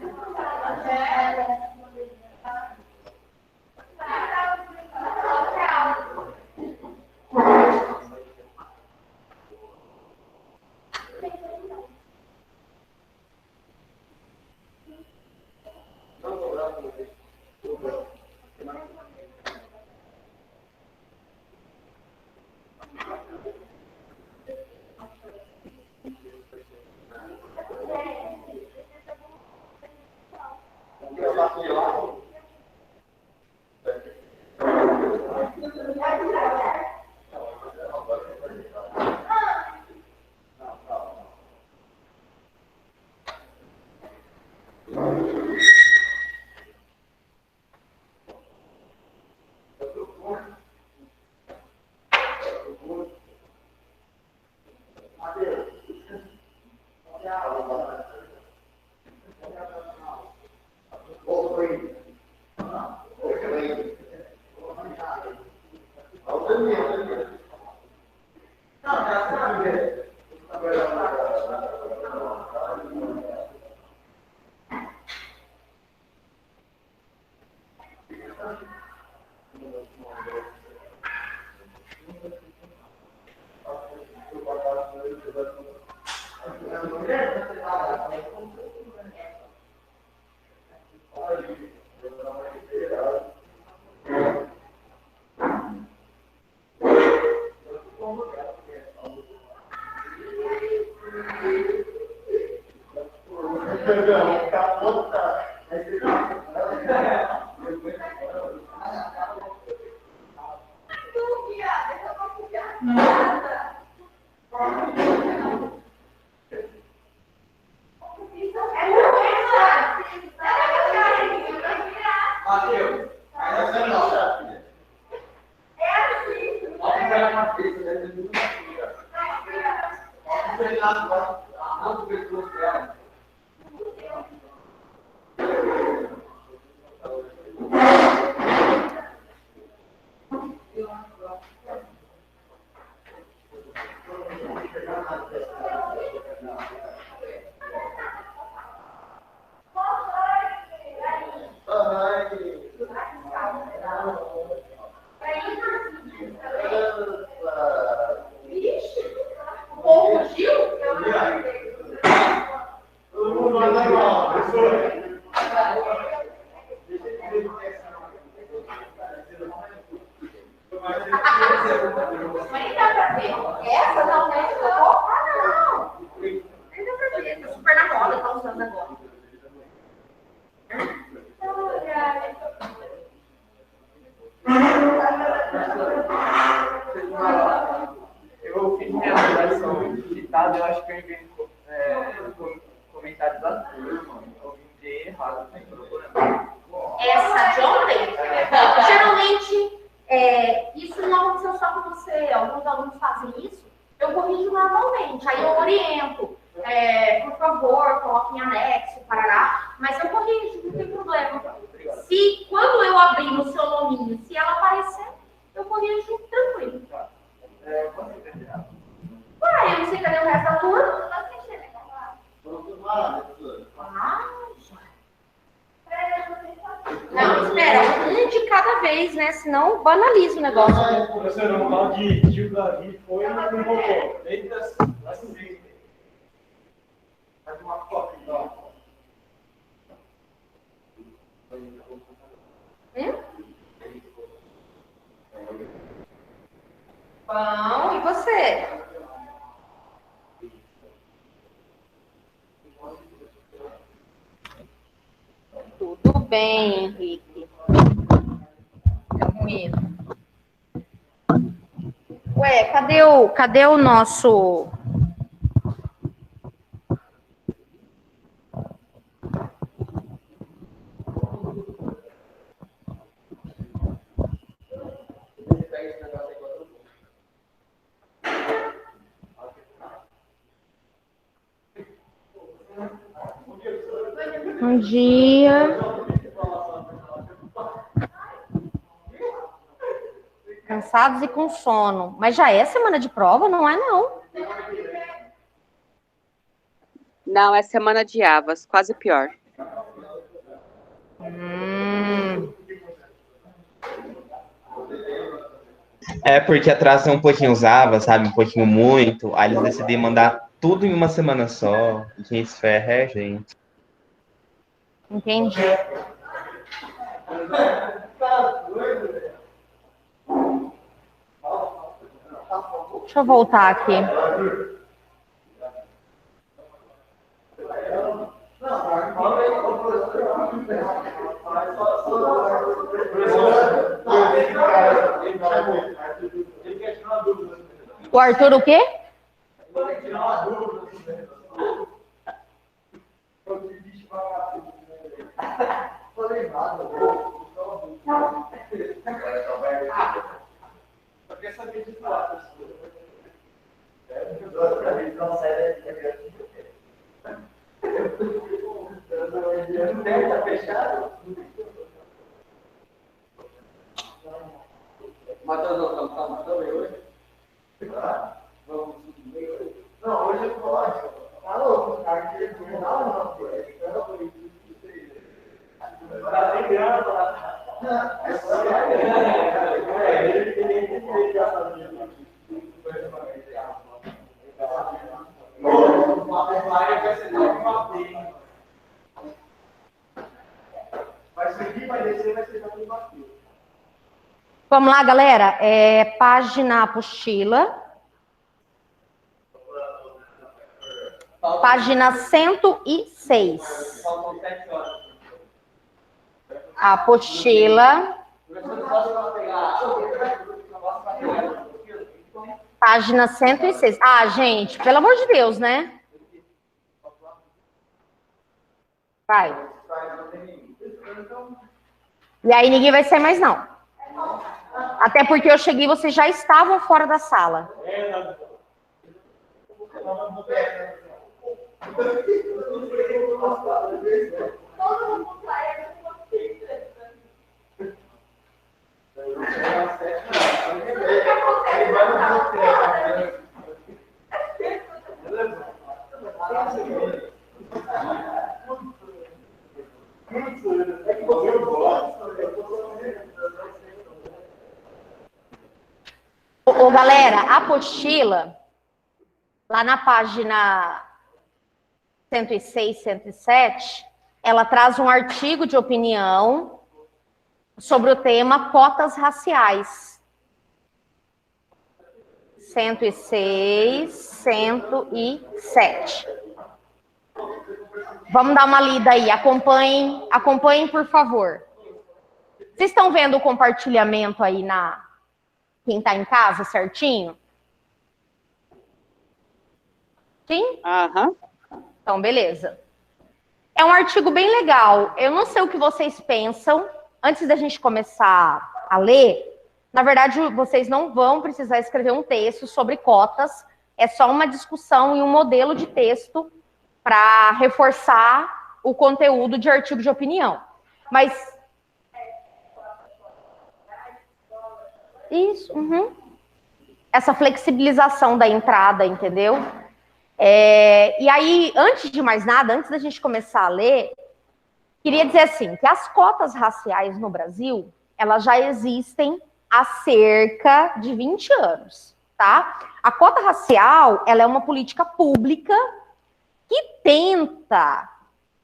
Eu acho que eu enviei comentários da turma. Eu enviei errado. Essa de ontem? Geralmente, isso não aconteceu só com você. Alguns alunos fazem isso. Eu corrijo manualmente, aí eu oriento. por favor, coloque em anexo, parará. Mas eu corrijo, não tem problema. Se, quando eu abrir no seu nominho, se ela aparecer, eu corrijo tranquilo. Ué, eu não sei cadê o resto da turma. Não, espera, um de cada vez, né? Senão banaliza o negócio. Professor, o mal de tio Davi foi e não voltou. Desde as 6. Faz uma foto, então. Bom, e você? Tudo bem, Henrique. Ué, cadê o nosso... Bom dia. Cansados e com sono. Mas já é semana de prova? Não é, não. Não, é semana de Avas, quase pior. É porque atrasa um pouquinho usava, sabe? Um pouquinho muito. Aí eles decidiram mandar tudo em uma semana só. E quem se ferra é a gente. Entendi. Deixa eu voltar aqui. O Arthur o quê? Não, hoje eu vou lá. Tá louco, cara, que não, tá sem grana pra vai subir, vai descer, vai ser tudo vazio. Vamos lá, galera. Página apostila. Página 106. A apostila. Página 106. Ah, gente, pelo amor de Deus, né? Vai. E aí ninguém vai sair mais, não. Até porque eu cheguei e vocês já estavam fora da sala. Ô, galera, a apostila, lá na página 106, 107, ela traz um artigo de opinião sobre o tema cotas raciais. 106, 107. Vamos dar uma lida aí, acompanhem, por favor. Vocês estão vendo o compartilhamento aí quem está em casa, certinho? Sim? Aham. Então, beleza. É um artigo bem legal. Eu não sei o que vocês pensam. Antes da gente começar a ler, na verdade, vocês não vão precisar escrever um texto sobre cotas. É só uma discussão e um modelo de texto para reforçar o conteúdo de artigo de opinião. Mas isso, essa flexibilização da entrada, entendeu? E aí, antes de mais nada, antes da gente começar a ler, queria dizer assim, que as cotas raciais no Brasil, elas já existem há cerca de 20 anos, tá? A cota racial, ela é uma política pública que tenta,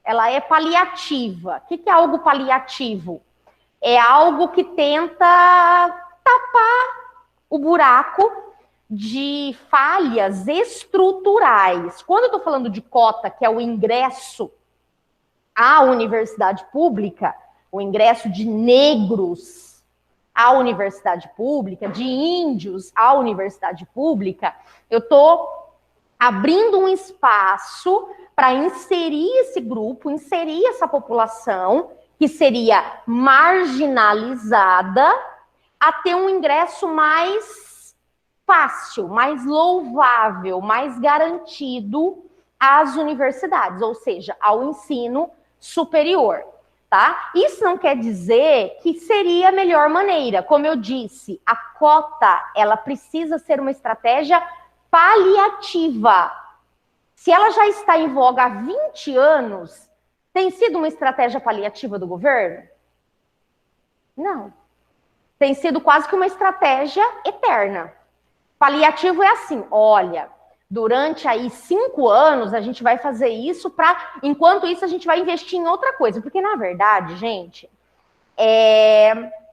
ela é paliativa. O que é algo paliativo? É algo que tenta tapar o buraco de falhas estruturais. Quando eu estou falando de cota, que é o ingresso à universidade pública, o ingresso de negros à universidade pública, de índios à universidade pública, eu estou abrindo um espaço para inserir esse grupo, inserir essa população que seria marginalizada a ter um ingresso mais fácil, mais louvável, mais garantido às universidades, ou seja, ao ensino superior, tá? Isso não quer dizer que seria a melhor maneira. Como eu disse, a cota, ela precisa ser uma estratégia paliativa. Se ela já está em voga há 20 anos, tem sido uma estratégia paliativa do governo? Não. Tem sido quase que uma estratégia eterna. Paliativo é assim, olha, durante aí 5 anos a gente vai fazer isso enquanto isso a gente vai investir em outra coisa. Porque, na verdade, gente,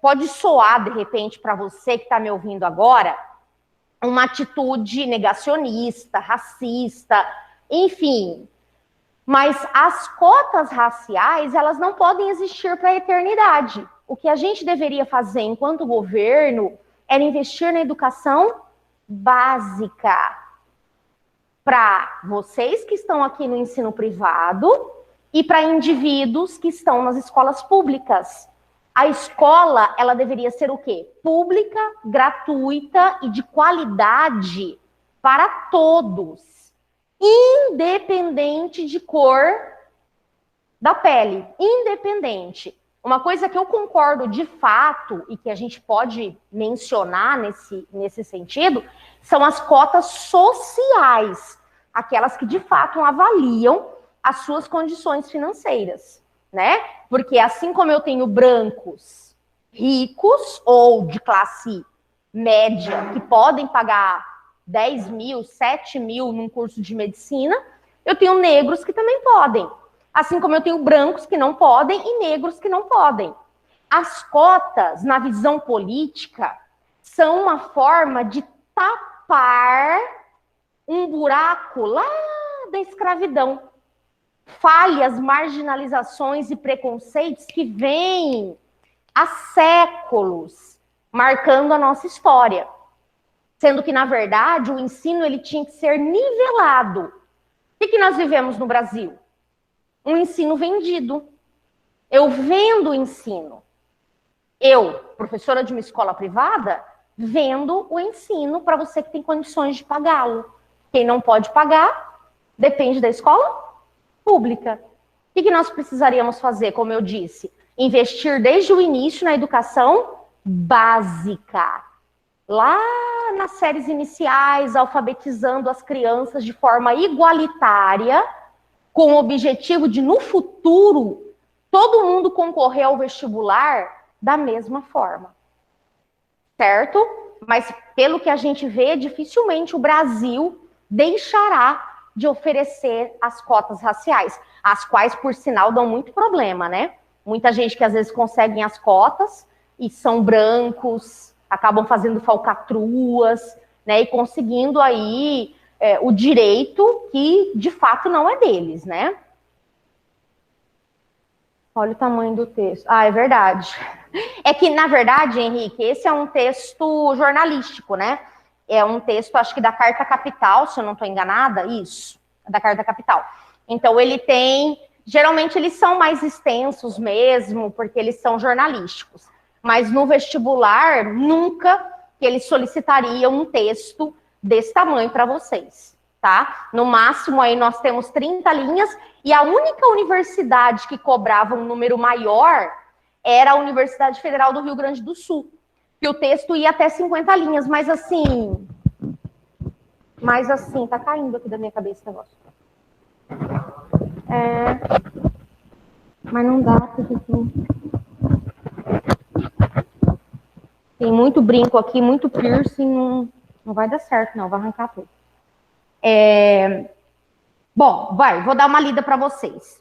pode soar, de repente, para você que está me ouvindo agora, uma atitude negacionista, racista, enfim. Mas as cotas raciais, elas não podem existir para a eternidade. O que a gente deveria fazer enquanto governo era investir na educação básica para vocês que estão aqui no ensino privado e para indivíduos que estão nas escolas públicas. A escola, ela deveria ser o quê? Pública, gratuita e de qualidade para todos, independente de cor da pele, independente. Uma coisa que eu concordo de fato e que a gente pode mencionar nesse sentido são as cotas sociais, aquelas que de fato avaliam as suas condições financeiras, né? Porque assim como eu tenho brancos ricos ou de classe média que podem pagar 10 mil, 7 mil num curso de medicina, eu tenho negros que também podem. Assim como eu tenho brancos que não podem e negros que não podem. As cotas, na visão política, são uma forma de tapar um buraco lá da escravidão. Falhas, marginalizações e preconceitos que vêm há séculos marcando a nossa história. Sendo que, na verdade, o ensino ele tinha que ser nivelado. O que nós vivemos no Brasil? Um ensino vendido. Eu vendo o ensino. Eu, professora de uma escola privada, vendo o ensino para você que tem condições de pagá-lo. Quem não pode pagar, depende da escola pública. O que nós precisaríamos fazer, como eu disse? Investir desde o início na educação básica. Lá nas séries iniciais, alfabetizando as crianças de forma igualitária, com o objetivo de, no futuro, todo mundo concorrer ao vestibular da mesma forma. Certo? Mas, pelo que a gente vê, dificilmente o Brasil deixará de oferecer as cotas raciais, as quais, por sinal, dão muito problema, né? Muita gente que, às vezes, conseguem as cotas e são brancos, acabam fazendo falcatruas, né? E conseguindo aí o direito que, de fato, não é deles, né? Olha o tamanho do texto. Ah, é verdade. É que, na verdade, Henrique, esse é um texto jornalístico, né? É um texto, acho que da Carta Capital, se eu não estou enganada, isso, da Carta Capital. Então, ele tem... Geralmente, eles são mais extensos mesmo, porque eles são jornalísticos. Mas no vestibular, nunca que eles solicitariam um texto desse tamanho para vocês, tá? No máximo aí nós temos 30 linhas, e a única universidade que cobrava um número maior era a Universidade Federal do Rio Grande do Sul, que o texto ia até 50 linhas, mas assim, tá caindo aqui da minha cabeça esse negócio. Mas não dá, porque tem muito brinco aqui, muito piercing, não vai dar certo, não, vai arrancar tudo. Bom, vou dar uma lida para vocês.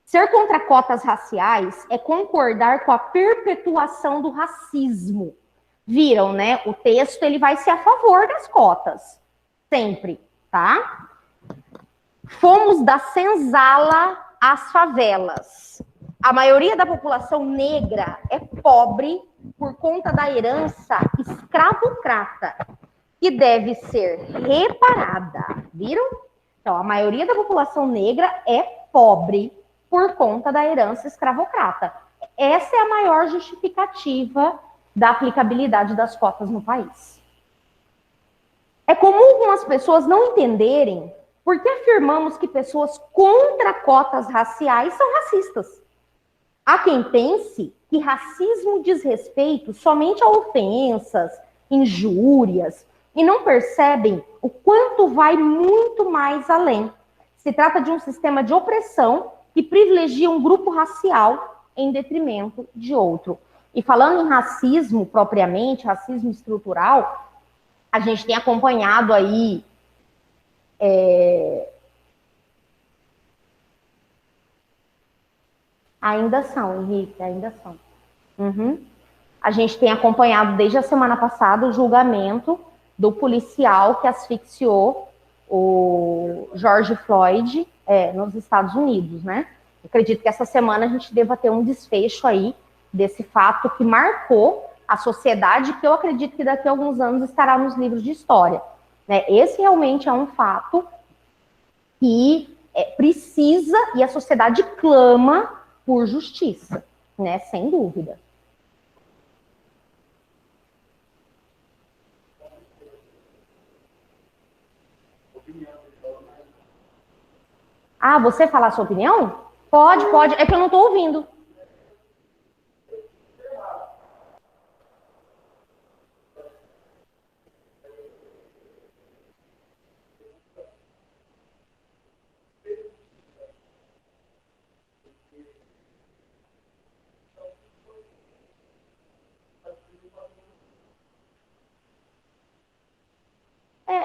Ser contra cotas raciais é concordar com a perpetuação do racismo. Viram, né? O texto ele vai ser a favor das cotas, sempre, tá? Fomos da senzala às favelas. A maioria da população negra é pobre por conta da herança escravocrata, que deve ser reparada, viram? Então, a maioria da população negra é pobre por conta da herança escravocrata. Essa é a maior justificativa da aplicabilidade das cotas no país. É comum algumas pessoas não entenderem por que afirmamos que pessoas contra cotas raciais são racistas. Há quem pense que racismo diz respeito somente a ofensas, injúrias, e não percebem o quanto vai muito mais além. Se trata de um sistema de opressão que privilegia um grupo racial em detrimento de outro. E falando em racismo propriamente, racismo estrutural, a gente tem acompanhado aí ainda são, Henrique, ainda são. A gente tem acompanhado desde a semana passada o julgamento do policial que asfixiou o George Floyd nos Estados Unidos, né? Acredito que essa semana a gente deva ter um desfecho aí desse fato que marcou a sociedade, que eu acredito que daqui a alguns anos estará nos livros de história, né? Esse realmente é um fato que precisa, e a sociedade clama por justiça, né? Sem dúvida. Ah, você falar sua opinião? Pode. É que eu não estou ouvindo.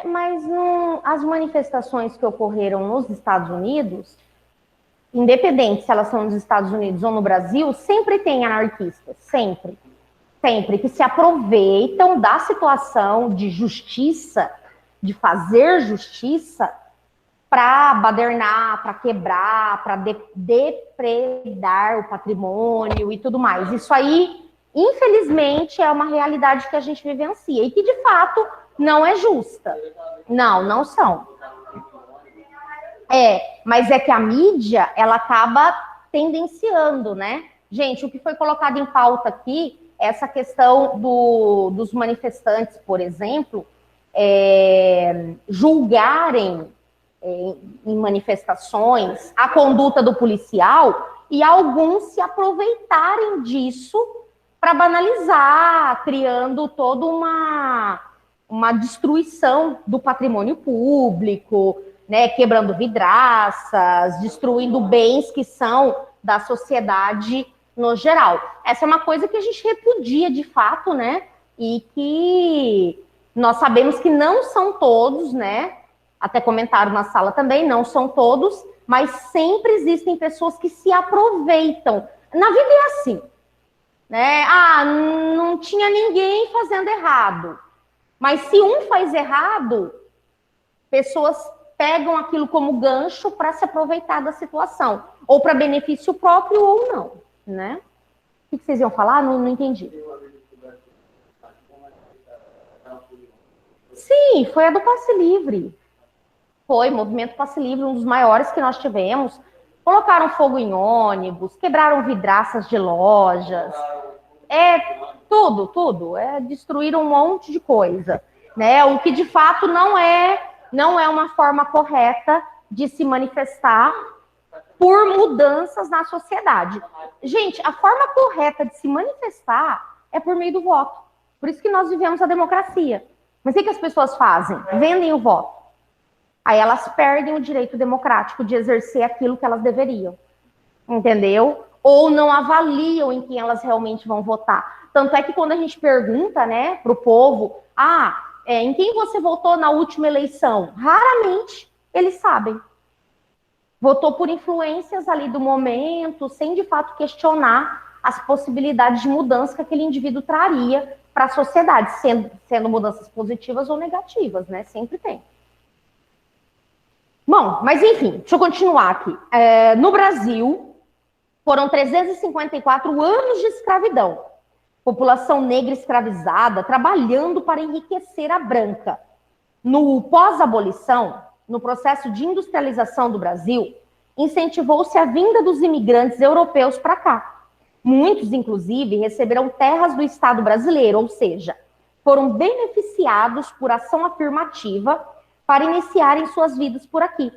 Mas as manifestações que ocorreram nos Estados Unidos, independente se elas são nos Estados Unidos ou no Brasil, sempre tem anarquistas, sempre, que se aproveitam da situação de justiça, de fazer justiça, para badernar, para quebrar, para depredar o patrimônio e tudo mais. Isso aí, infelizmente, é uma realidade que a gente vivencia e que, de fato, não é justa. Não são. Mas é que a mídia, ela acaba tendenciando, né? Gente, o que foi colocado em pauta aqui é essa questão dos manifestantes, por exemplo, julgarem em manifestações a conduta do policial e alguns se aproveitarem disso para banalizar, criando toda uma destruição do patrimônio público, né, quebrando vidraças, destruindo bens que são da sociedade no geral. Essa é uma coisa que a gente repudia de fato, né, e que nós sabemos que não são todos, né, até comentaram na sala também, não são todos, mas sempre existem pessoas que se aproveitam. Na vida é assim, né, não tinha ninguém fazendo errado. Mas se um faz errado, pessoas pegam aquilo como gancho para se aproveitar da situação, ou para benefício próprio ou não, né? O que vocês iam falar? Não entendi. Sim, foi a do Passe Livre. Foi, movimento Passe Livre, um dos maiores que nós tivemos. Colocaram fogo em ônibus, quebraram vidraças de lojas. Tudo. Destruíram um monte de coisa, né? O que de fato não é não é uma forma correta de se manifestar por mudanças na sociedade. Gente, a forma correta de se manifestar é por meio do voto. Por isso que nós vivemos a democracia. Mas o que as pessoas fazem? Vendem o voto. Aí elas perdem o direito democrático de exercer aquilo que elas deveriam. Entendeu? Ou não avaliam em quem elas realmente vão votar. Tanto é que quando a gente pergunta, né, para o povo, em quem você votou na última eleição? Raramente eles sabem. Votou por influências ali do momento, sem de fato questionar as possibilidades de mudança que aquele indivíduo traria para a sociedade, sendo mudanças positivas ou negativas, né? Sempre tem. Bom, mas enfim, deixa eu continuar aqui. No Brasil, foram 354 anos de escravidão. População negra escravizada, trabalhando para enriquecer a branca. No pós-abolição, no processo de industrialização do Brasil, incentivou-se a vinda dos imigrantes europeus para cá. Muitos, inclusive, receberam terras do Estado brasileiro, ou seja, foram beneficiados por ação afirmativa para iniciarem suas vidas por aqui.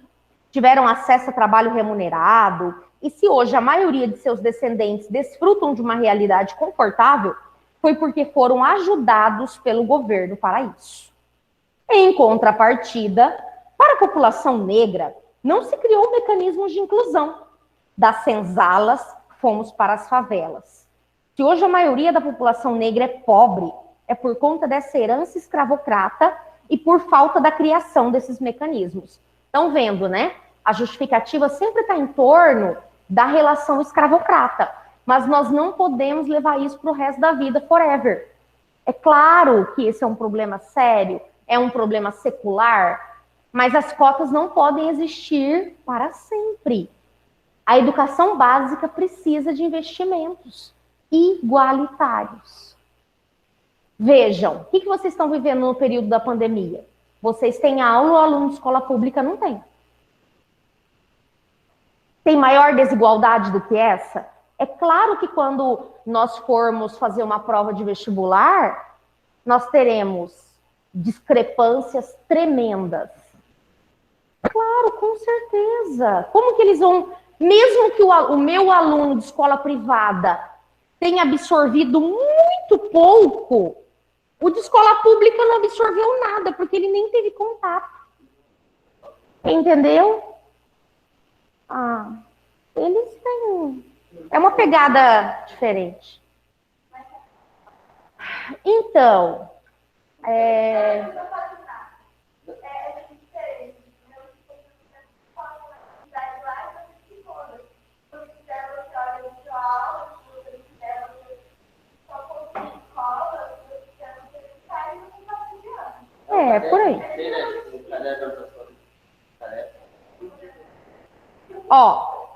Tiveram acesso a trabalho remunerado, e se hoje a maioria de seus descendentes desfrutam de uma realidade confortável, foi porque foram ajudados pelo governo para isso. Em contrapartida, para a população negra, não se criou mecanismos de inclusão. Das senzalas, fomos para as favelas. Se hoje a maioria da população negra é pobre, é por conta dessa herança escravocrata e por falta da criação desses mecanismos. Estão vendo, né? A justificativa sempre está em torno da relação escravocrata, mas nós não podemos levar isso para o resto da vida, forever. É claro que esse é um problema sério, é um problema secular, mas as cotas não podem existir para sempre. A educação básica precisa de investimentos igualitários. Vejam, o que vocês estão vivendo no período da pandemia? Vocês têm aula, o aluno de escola pública não tem. Tem maior desigualdade do que essa? É claro que quando nós formos fazer uma prova de vestibular, nós teremos discrepâncias tremendas. Claro, com certeza. Como que eles vão... Mesmo que o meu aluno de escola privada tenha absorvido muito pouco, o de escola pública não absorveu nada, porque ele nem teve contato. Entendeu? Eles têm... É uma pegada diferente. Então... por aí.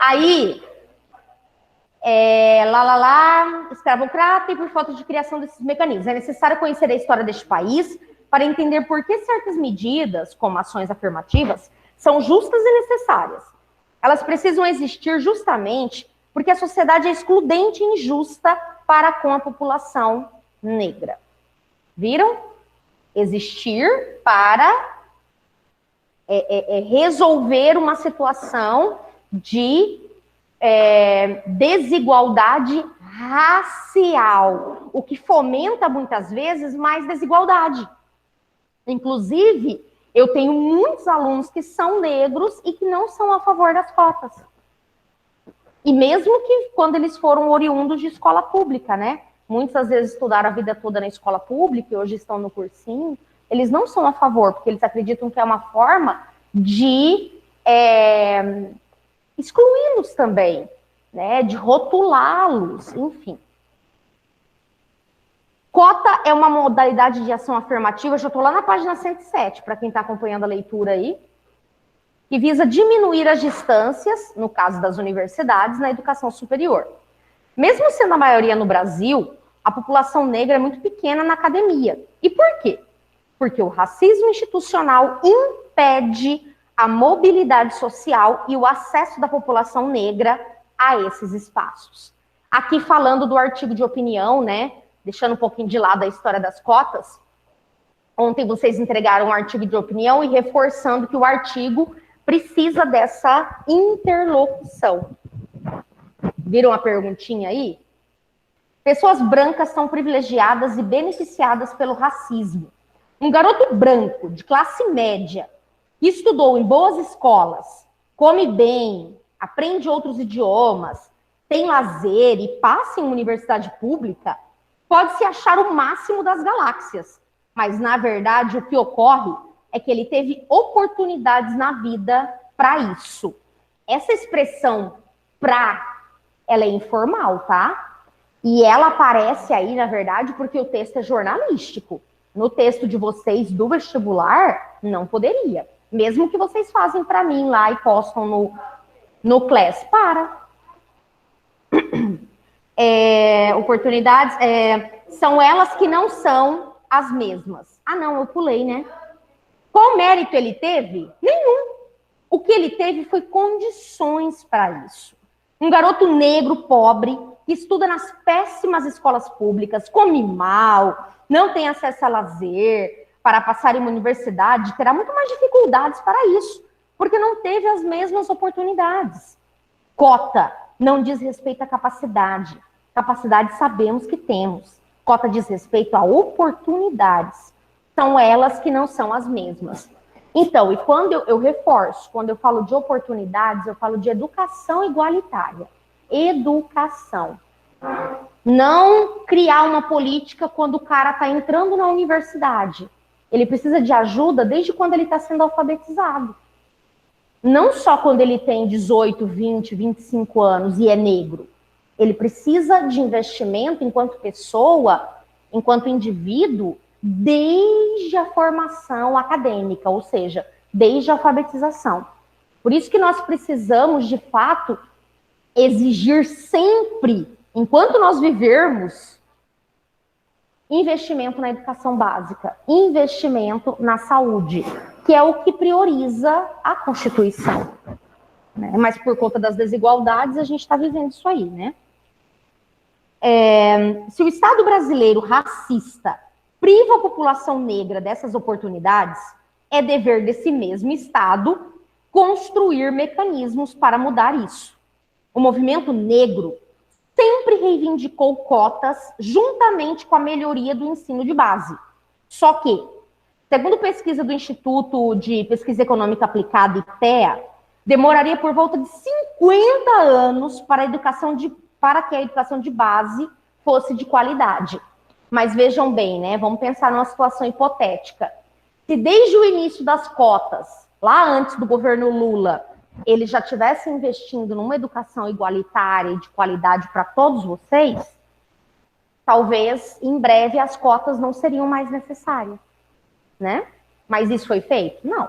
Aí, escravocrata e por falta de criação desses mecanismos. É necessário conhecer a história deste país para entender por que certas medidas, como ações afirmativas, são justas e necessárias. Elas precisam existir justamente porque a sociedade é excludente e injusta para com a população negra. Viram? Existir para resolver uma situação de desigualdade racial, o que fomenta muitas vezes mais desigualdade. Inclusive, eu tenho muitos alunos que são negros e que não são a favor das cotas. E mesmo que quando eles foram oriundos de escola pública, né? Muitas vezes estudaram a vida toda na escola pública e hoje estão no cursinho, eles não são a favor, porque eles acreditam que é uma forma de excluí-los também, né? De rotulá-los, enfim. Cota é uma modalidade de ação afirmativa, já estou lá na página 107, para quem está acompanhando a leitura aí, que visa diminuir as distâncias, no caso das universidades, na educação superior. Mesmo sendo a maioria no Brasil, a população negra é muito pequena na academia. E por quê? Porque o racismo institucional impede a mobilidade social e o acesso da população negra a esses espaços. Aqui falando do artigo de opinião, né? Deixando um pouquinho de lado a história das cotas, Ontem vocês entregaram um artigo de opinião e reforçando que o artigo precisa dessa interlocução. Viram a perguntinha aí? Pessoas brancas são privilegiadas e beneficiadas pelo racismo. Um garoto branco, de classe média, que estudou em boas escolas, come bem, aprende outros idiomas, tem lazer e passa em uma universidade pública, pode se achar o máximo das galáxias. Mas, na verdade, o que ocorre é que ele teve oportunidades na vida para isso. Essa expressão "pra", ela é informal, tá? E ela aparece aí, na verdade, porque o texto é jornalístico. No texto de vocês do vestibular, não poderia. Mesmo que vocês fazem para mim lá e postam no Class. Oportunidades são elas que não são as mesmas. Ah, não, eu pulei, né? Qual mérito ele teve? Nenhum. O que ele teve foi condições para isso. Um garoto negro, pobre, que estuda nas péssimas escolas públicas, come mal, não tem acesso a lazer, para passar em uma universidade, terá muito mais dificuldades para isso, porque não teve as mesmas oportunidades. Cota não diz respeito à capacidade. Capacidade sabemos que temos. Cota diz respeito a oportunidades. São elas que não são as mesmas. Então, e quando eu reforço, quando eu falo de oportunidades, eu falo de educação igualitária. Educação. Não criar uma política quando o cara está entrando na universidade. Ele precisa de ajuda desde quando ele está sendo alfabetizado. Não só quando ele tem 18, 20, 25 anos e é negro. Ele precisa de investimento enquanto pessoa, enquanto indivíduo, desde a formação acadêmica, ou seja, desde a alfabetização. Por isso que nós precisamos, de fato, exigir sempre, enquanto nós vivermos, investimento na educação básica, investimento na saúde, que é o que prioriza a Constituição. Né? Mas por conta das desigualdades, a gente está vivendo isso aí, né? Se o Estado brasileiro racista priva a população negra dessas oportunidades, é dever desse mesmo Estado construir mecanismos para mudar isso. O movimento negro sempre reivindicou cotas juntamente com a melhoria do ensino de base. Só que, segundo pesquisa do Instituto de Pesquisa Econômica Aplicada, IPEA, demoraria por volta de 50 anos para que a educação de base fosse de qualidade. Mas vejam bem, né? Vamos pensar numa situação hipotética. Se desde o início das cotas, lá antes do governo Lula, ele já estivesse investindo numa educação igualitária e de qualidade para todos vocês, talvez em breve as cotas não seriam mais necessárias, né? Mas isso foi feito? Não.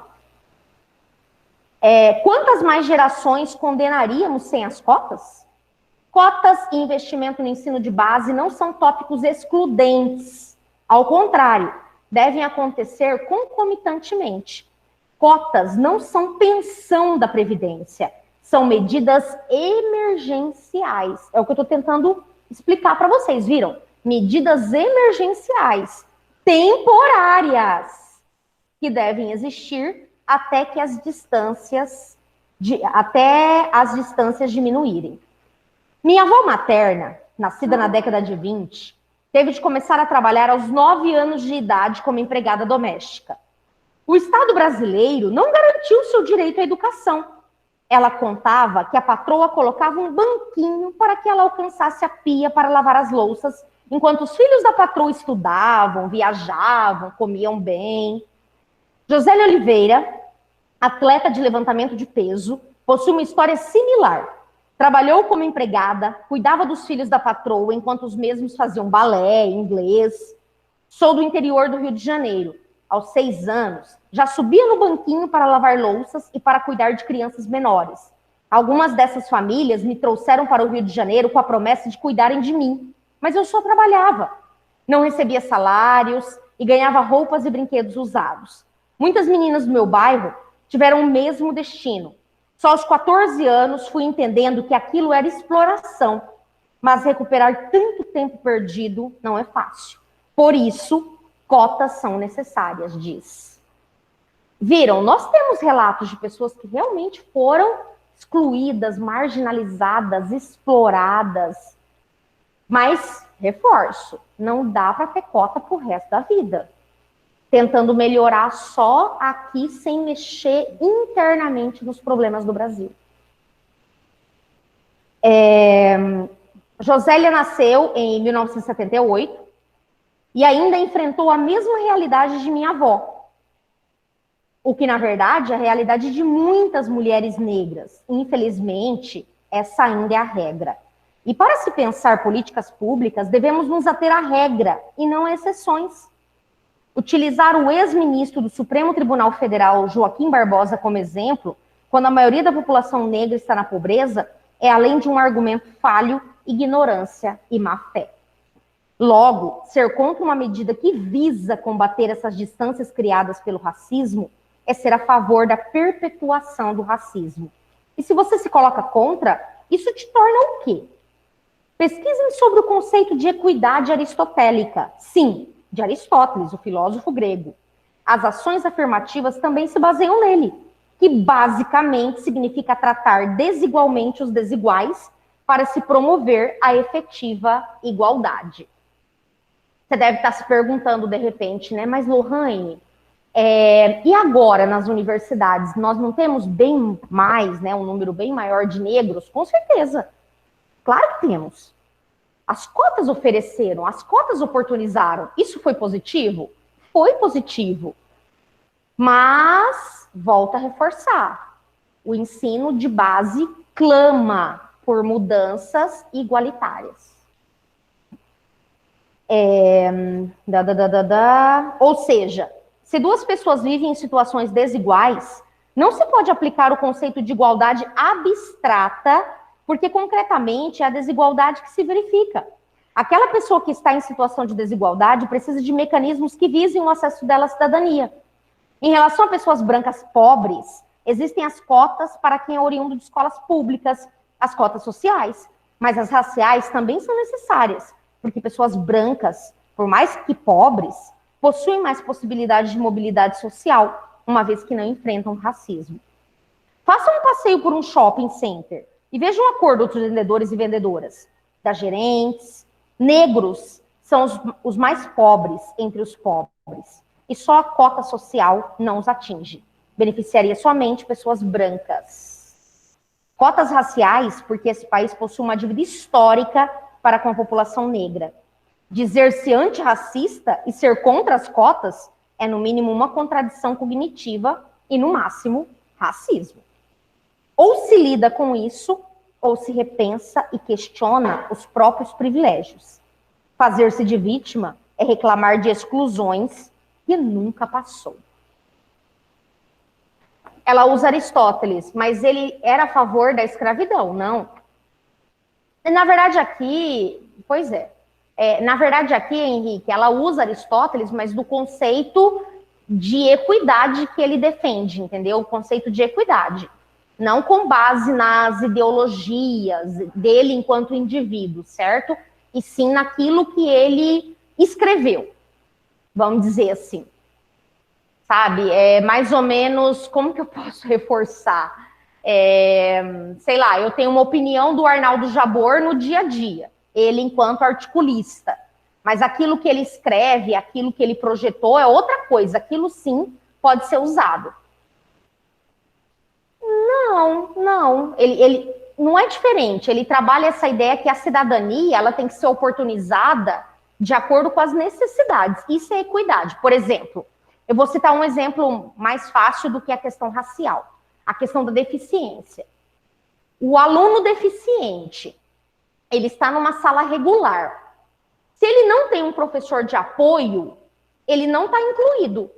Quantas mais gerações condenaríamos sem as cotas? Cotas e investimento no ensino de base não são tópicos excludentes. Ao contrário, devem acontecer concomitantemente. Cotas não são pensão da Previdência, são medidas emergenciais. É o que eu estou tentando explicar para vocês, viram? Medidas emergenciais, temporárias, que devem existir até as distâncias diminuírem. Minha avó materna, nascida na década de 20, teve de começar a trabalhar aos 9 anos de idade como empregada doméstica. O Estado brasileiro não garantiu seu direito à educação. Ela contava que a patroa colocava um banquinho para que ela alcançasse a pia para lavar as louças, enquanto os filhos da patroa estudavam, viajavam, comiam bem. Josélia Oliveira, atleta de levantamento de peso, possui uma história similar. Trabalhou como empregada, cuidava dos filhos da patroa, enquanto os mesmos faziam balé, inglês. Sou do interior do Rio de Janeiro. Aos 6 anos, já subia no banquinho para lavar louças e para cuidar de crianças menores. Algumas dessas famílias me trouxeram para o Rio de Janeiro com a promessa de cuidarem de mim, mas eu só trabalhava. Não recebia salários e ganhava roupas e brinquedos usados. Muitas meninas do meu bairro tiveram o mesmo destino. Só aos 14 anos fui entendendo que aquilo era exploração, mas recuperar tanto tempo perdido não é fácil. Por isso, Cotas são necessárias, diz. Viram? Nós temos relatos de pessoas que realmente foram excluídas, marginalizadas, exploradas. Mas, reforço, não dá para ter cota pro resto da vida. Tentando melhorar só aqui, sem mexer internamente nos problemas do Brasil. Josélia nasceu em 1978 e ainda enfrentou a mesma realidade de minha avó. O que, na verdade, é a realidade de muitas mulheres negras. Infelizmente, essa ainda é a regra. E para se pensar políticas públicas, devemos nos ater à regra e não a exceções. Utilizar o ex-ministro do Supremo Tribunal Federal, Joaquim Barbosa, como exemplo, quando a maioria da população negra está na pobreza, é além de um argumento falho, ignorância e má-fé. Logo, ser contra uma medida que visa combater essas distâncias criadas pelo racismo é ser a favor da perpetuação do racismo. E se você se coloca contra, isso te torna o quê? Pesquisem sobre o conceito de equidade aristotélica. Sim, de Aristóteles, o filósofo grego. As ações afirmativas também se baseiam nele, que basicamente significa tratar desigualmente os desiguais para se promover a efetiva igualdade. Você deve estar se perguntando de repente, né? Mas, Lohane, e agora nas universidades, nós não temos bem mais, né, um número bem maior de negros? Com certeza. Claro que temos. As cotas ofereceram, as cotas oportunizaram. Isso foi positivo? Foi positivo. Mas, volta a reforçar, o ensino de base clama por mudanças igualitárias. Ou seja, se duas pessoas vivem em situações desiguais, não se pode aplicar o conceito de igualdade abstrata, porque concretamente é a desigualdade que se verifica. Aquela pessoa que está em situação de desigualdade precisa de mecanismos que visem o acesso dela à cidadania. Em relação a pessoas brancas pobres, existem as cotas para quem é oriundo de escolas públicas, as cotas sociais, mas as raciais também são necessárias, porque pessoas brancas, por mais que pobres, possuem mais possibilidades de mobilidade social, uma vez que não enfrentam racismo. Faça um passeio por um shopping center e veja um acordo entre os vendedores e vendedoras, das gerentes. Negros são os mais pobres entre os pobres, e só a cota social não os atinge. Beneficiaria somente pessoas brancas. Cotas raciais, porque esse país possui uma dívida histórica para com a população negra. Dizer-se antirracista e ser contra as cotas é, no mínimo, uma contradição cognitiva e, no máximo, racismo. Ou se lida com isso, ou se repensa e questiona os próprios privilégios. Fazer-se de vítima é reclamar de exclusões que nunca passou. Ela usa Aristóteles, mas ele era a favor da escravidão, não. Na verdade aqui, pois é. Na verdade aqui, Henrique, ela usa Aristóteles, mas do conceito de equidade que ele defende, entendeu? O conceito de equidade. Não com base nas ideologias dele enquanto indivíduo, certo? E sim naquilo que ele escreveu, vamos dizer assim. Sabe, mais ou menos, como que eu posso reforçar? Sei lá, eu tenho uma opinião do Arnaldo Jabor no dia a dia, ele enquanto articulista. Mas aquilo que ele escreve, aquilo que ele projetou é outra coisa, aquilo sim pode ser usado. Não, ele não é diferente, ele trabalha essa ideia que a cidadania ela tem que ser oportunizada de acordo com as necessidades, isso é equidade. Por exemplo, eu vou citar um exemplo mais fácil do que a questão racial, a questão da deficiência. O aluno deficiente, ele está numa sala regular. Se ele não tem um professor de apoio, ele não está incluído.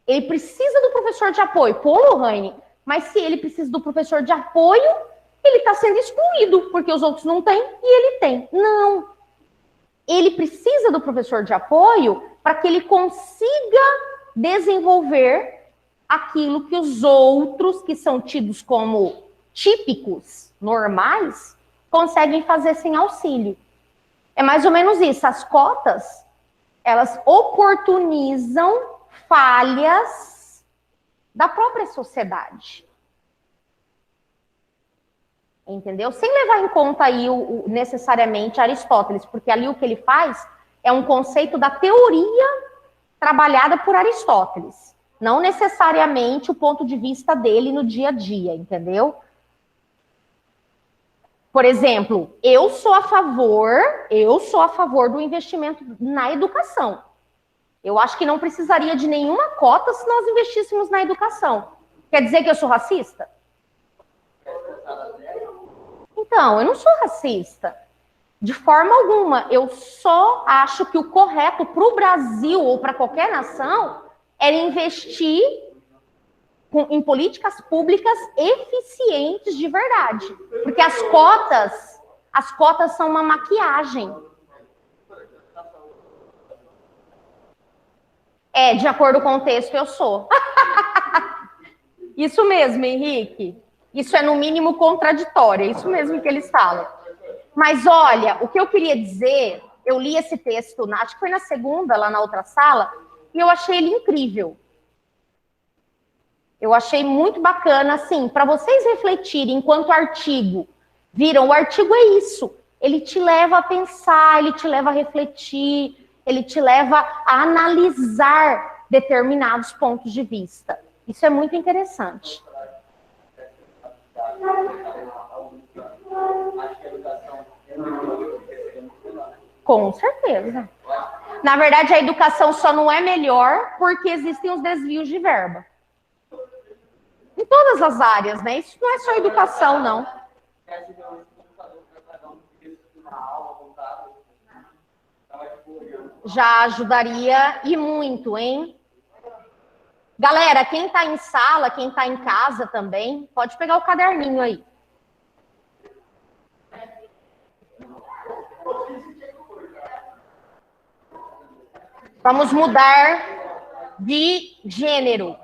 Ele precisa do professor de apoio. Pô, Lohane, mas se ele precisa do professor de apoio, ele está sendo excluído, porque os outros não têm e ele tem. Não. Ele precisa do professor de apoio para que ele consiga desenvolver aquilo que os outros, que são tidos como típicos, normais, conseguem fazer sem auxílio. É mais ou menos isso. As cotas elas oportunizam falhas da própria sociedade. Entendeu? Sem levar em conta aí necessariamente Aristóteles, porque ali o que ele faz é um conceito da teoria trabalhada por Aristóteles, não necessariamente o ponto de vista dele no dia a dia, entendeu? Por exemplo, eu sou a favor do investimento na educação. Eu acho que não precisaria de nenhuma cota se nós investíssemos na educação. Quer dizer que eu sou racista? Então, eu não sou racista. De forma alguma. Eu só acho que o correto para o Brasil ou para qualquer nação é investir em políticas públicas eficientes de verdade. Porque as cotas são uma maquiagem. De acordo com o texto, eu sou. Isso mesmo, Henrique. Isso é, no mínimo, contraditório. É isso mesmo que eles falam. Mas, olha, o que eu queria dizer, eu li esse texto, acho que foi na segunda, lá na outra sala, e eu achei ele incrível. Eu achei muito bacana, assim, para vocês refletirem enquanto artigo. Viram? O artigo é isso. Ele te leva a pensar, ele te leva a refletir, ele te leva a analisar determinados pontos de vista. Isso é muito interessante. Com certeza. Na verdade, a educação só não é melhor porque existem os desvios de verba. Em todas as áreas, né? Isso não é só educação, não. Já ajudaria e muito, hein? Galera, quem tá em sala, quem tá em casa também, pode pegar o caderninho aí. Vamos mudar de gênero.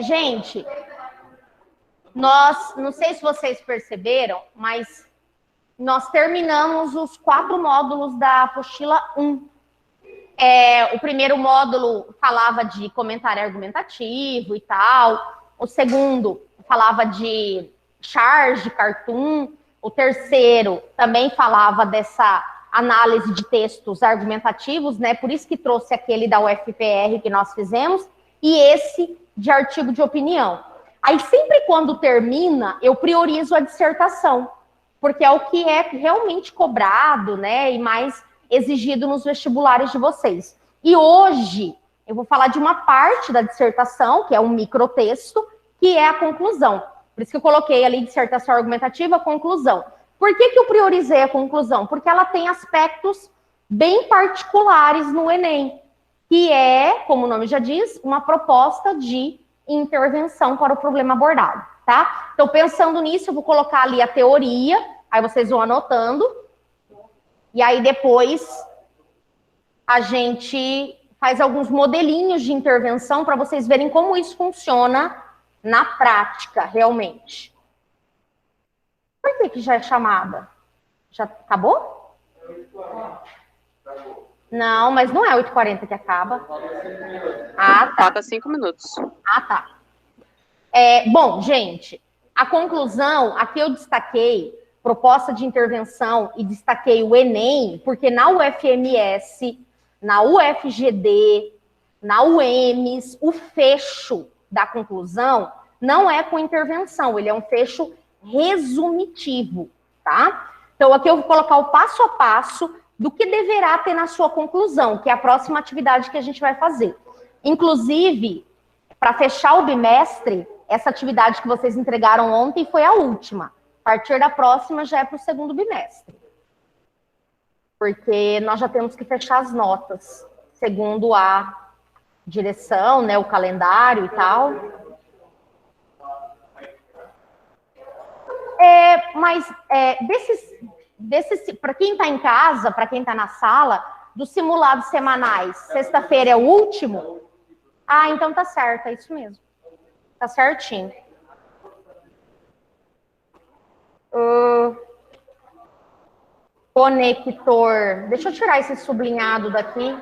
Gente, nós, não sei se vocês perceberam, mas nós terminamos os 4 módulos da apostila 1. O primeiro módulo falava de comentário argumentativo e tal. O segundo falava de charge, cartoon. O terceiro também falava dessa análise de textos argumentativos, né? Por isso que trouxe aquele da UFPR que nós fizemos. E esse de artigo de opinião. Aí, sempre quando termina, eu priorizo a dissertação, porque é o que é realmente cobrado, né, e mais exigido nos vestibulares de vocês. E hoje, eu vou falar de uma parte da dissertação, que é um microtexto, que é a conclusão. Por isso que eu coloquei ali dissertação argumentativa, conclusão. Por que eu priorizei a conclusão? Porque ela tem aspectos bem particulares no Enem, que é, como o nome já diz, uma proposta de intervenção para o problema abordado, tá? Então, pensando nisso, eu vou colocar ali a teoria, aí vocês vão anotando, e aí depois a gente faz alguns modelinhos de intervenção para vocês verem como isso funciona na prática, realmente. Por que já é chamada? Já acabou? Não, mas não é 8h40 que acaba. Ah, tá. Falta 5 minutos. Ah, tá. Bom, gente, a conclusão, aqui eu destaquei proposta de intervenção e destaquei o Enem, porque na UFMS, na UFGD, na UEMS, o fecho da conclusão não é com intervenção, ele é um fecho resumitivo, tá? Então, aqui eu vou colocar o passo a passo do que deverá ter na sua conclusão, que é a próxima atividade que a gente vai fazer. Inclusive, Para fechar o bimestre, essa atividade que vocês entregaram ontem foi a última. A partir da próxima já é para o segundo bimestre. Porque nós já temos que fechar as notas, segundo a direção, né, o calendário e tal. Mas para quem está em casa, para quem está na sala, dos simulados semanais, sexta-feira é o último? Ah, então tá certo, é isso mesmo. Tá certinho. Conector. Deixa eu tirar esse sublinhado daqui.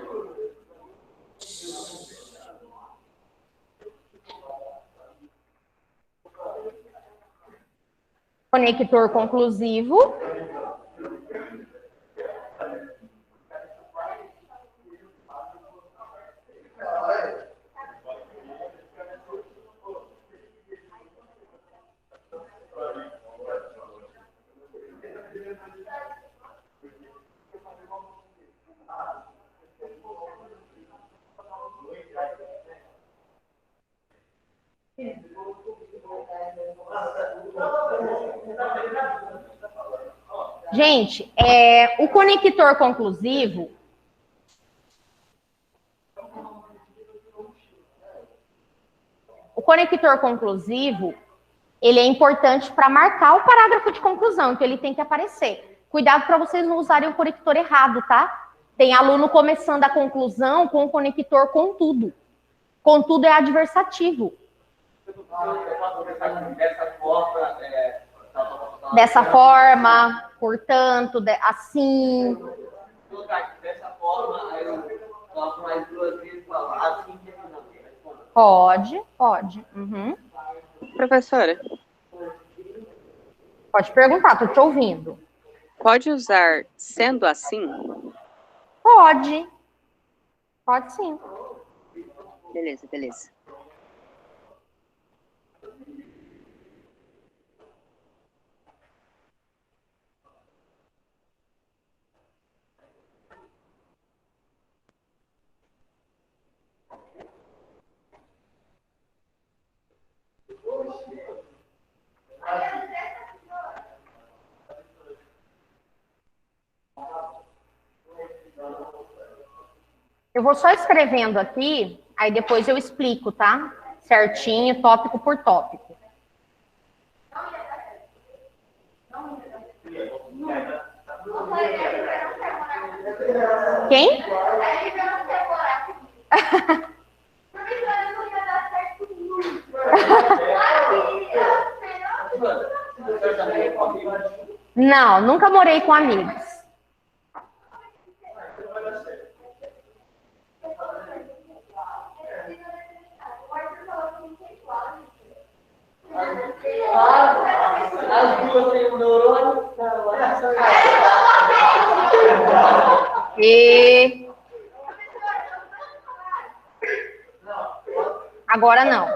Conector conclusivo. Gente, o conector conclusivo, ele é importante para marcar o parágrafo de conclusão, então ele tem que aparecer. Cuidado para vocês não usarem o conector errado, tá? Tem aluno começando a conclusão com o conector contudo. Contudo é adversativo. Dessa forma, portanto, assim. Dessa forma, aí eu coloco mais duas vezes assim. Pode. Uhum. Professora, Pode perguntar, tô te ouvindo. pode usar sendo assim? Pode sim. Beleza. Eu vou só escrevendo aqui, aí depois eu explico, tá? Certinho, tópico por tópico. Quem? Não, nunca morei com amigos. As duas têm um neurônio. E... Agora não.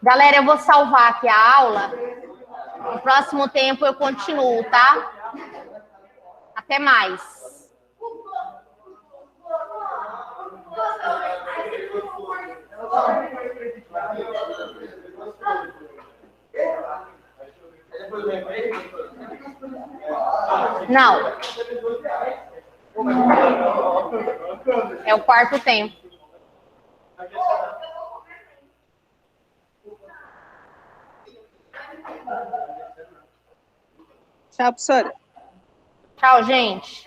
Galera, eu vou salvar aqui a aula. No próximo tempo eu continuo, tá? Até mais. Não. É o quarto tempo. Tchau, professora. Tchau, gente.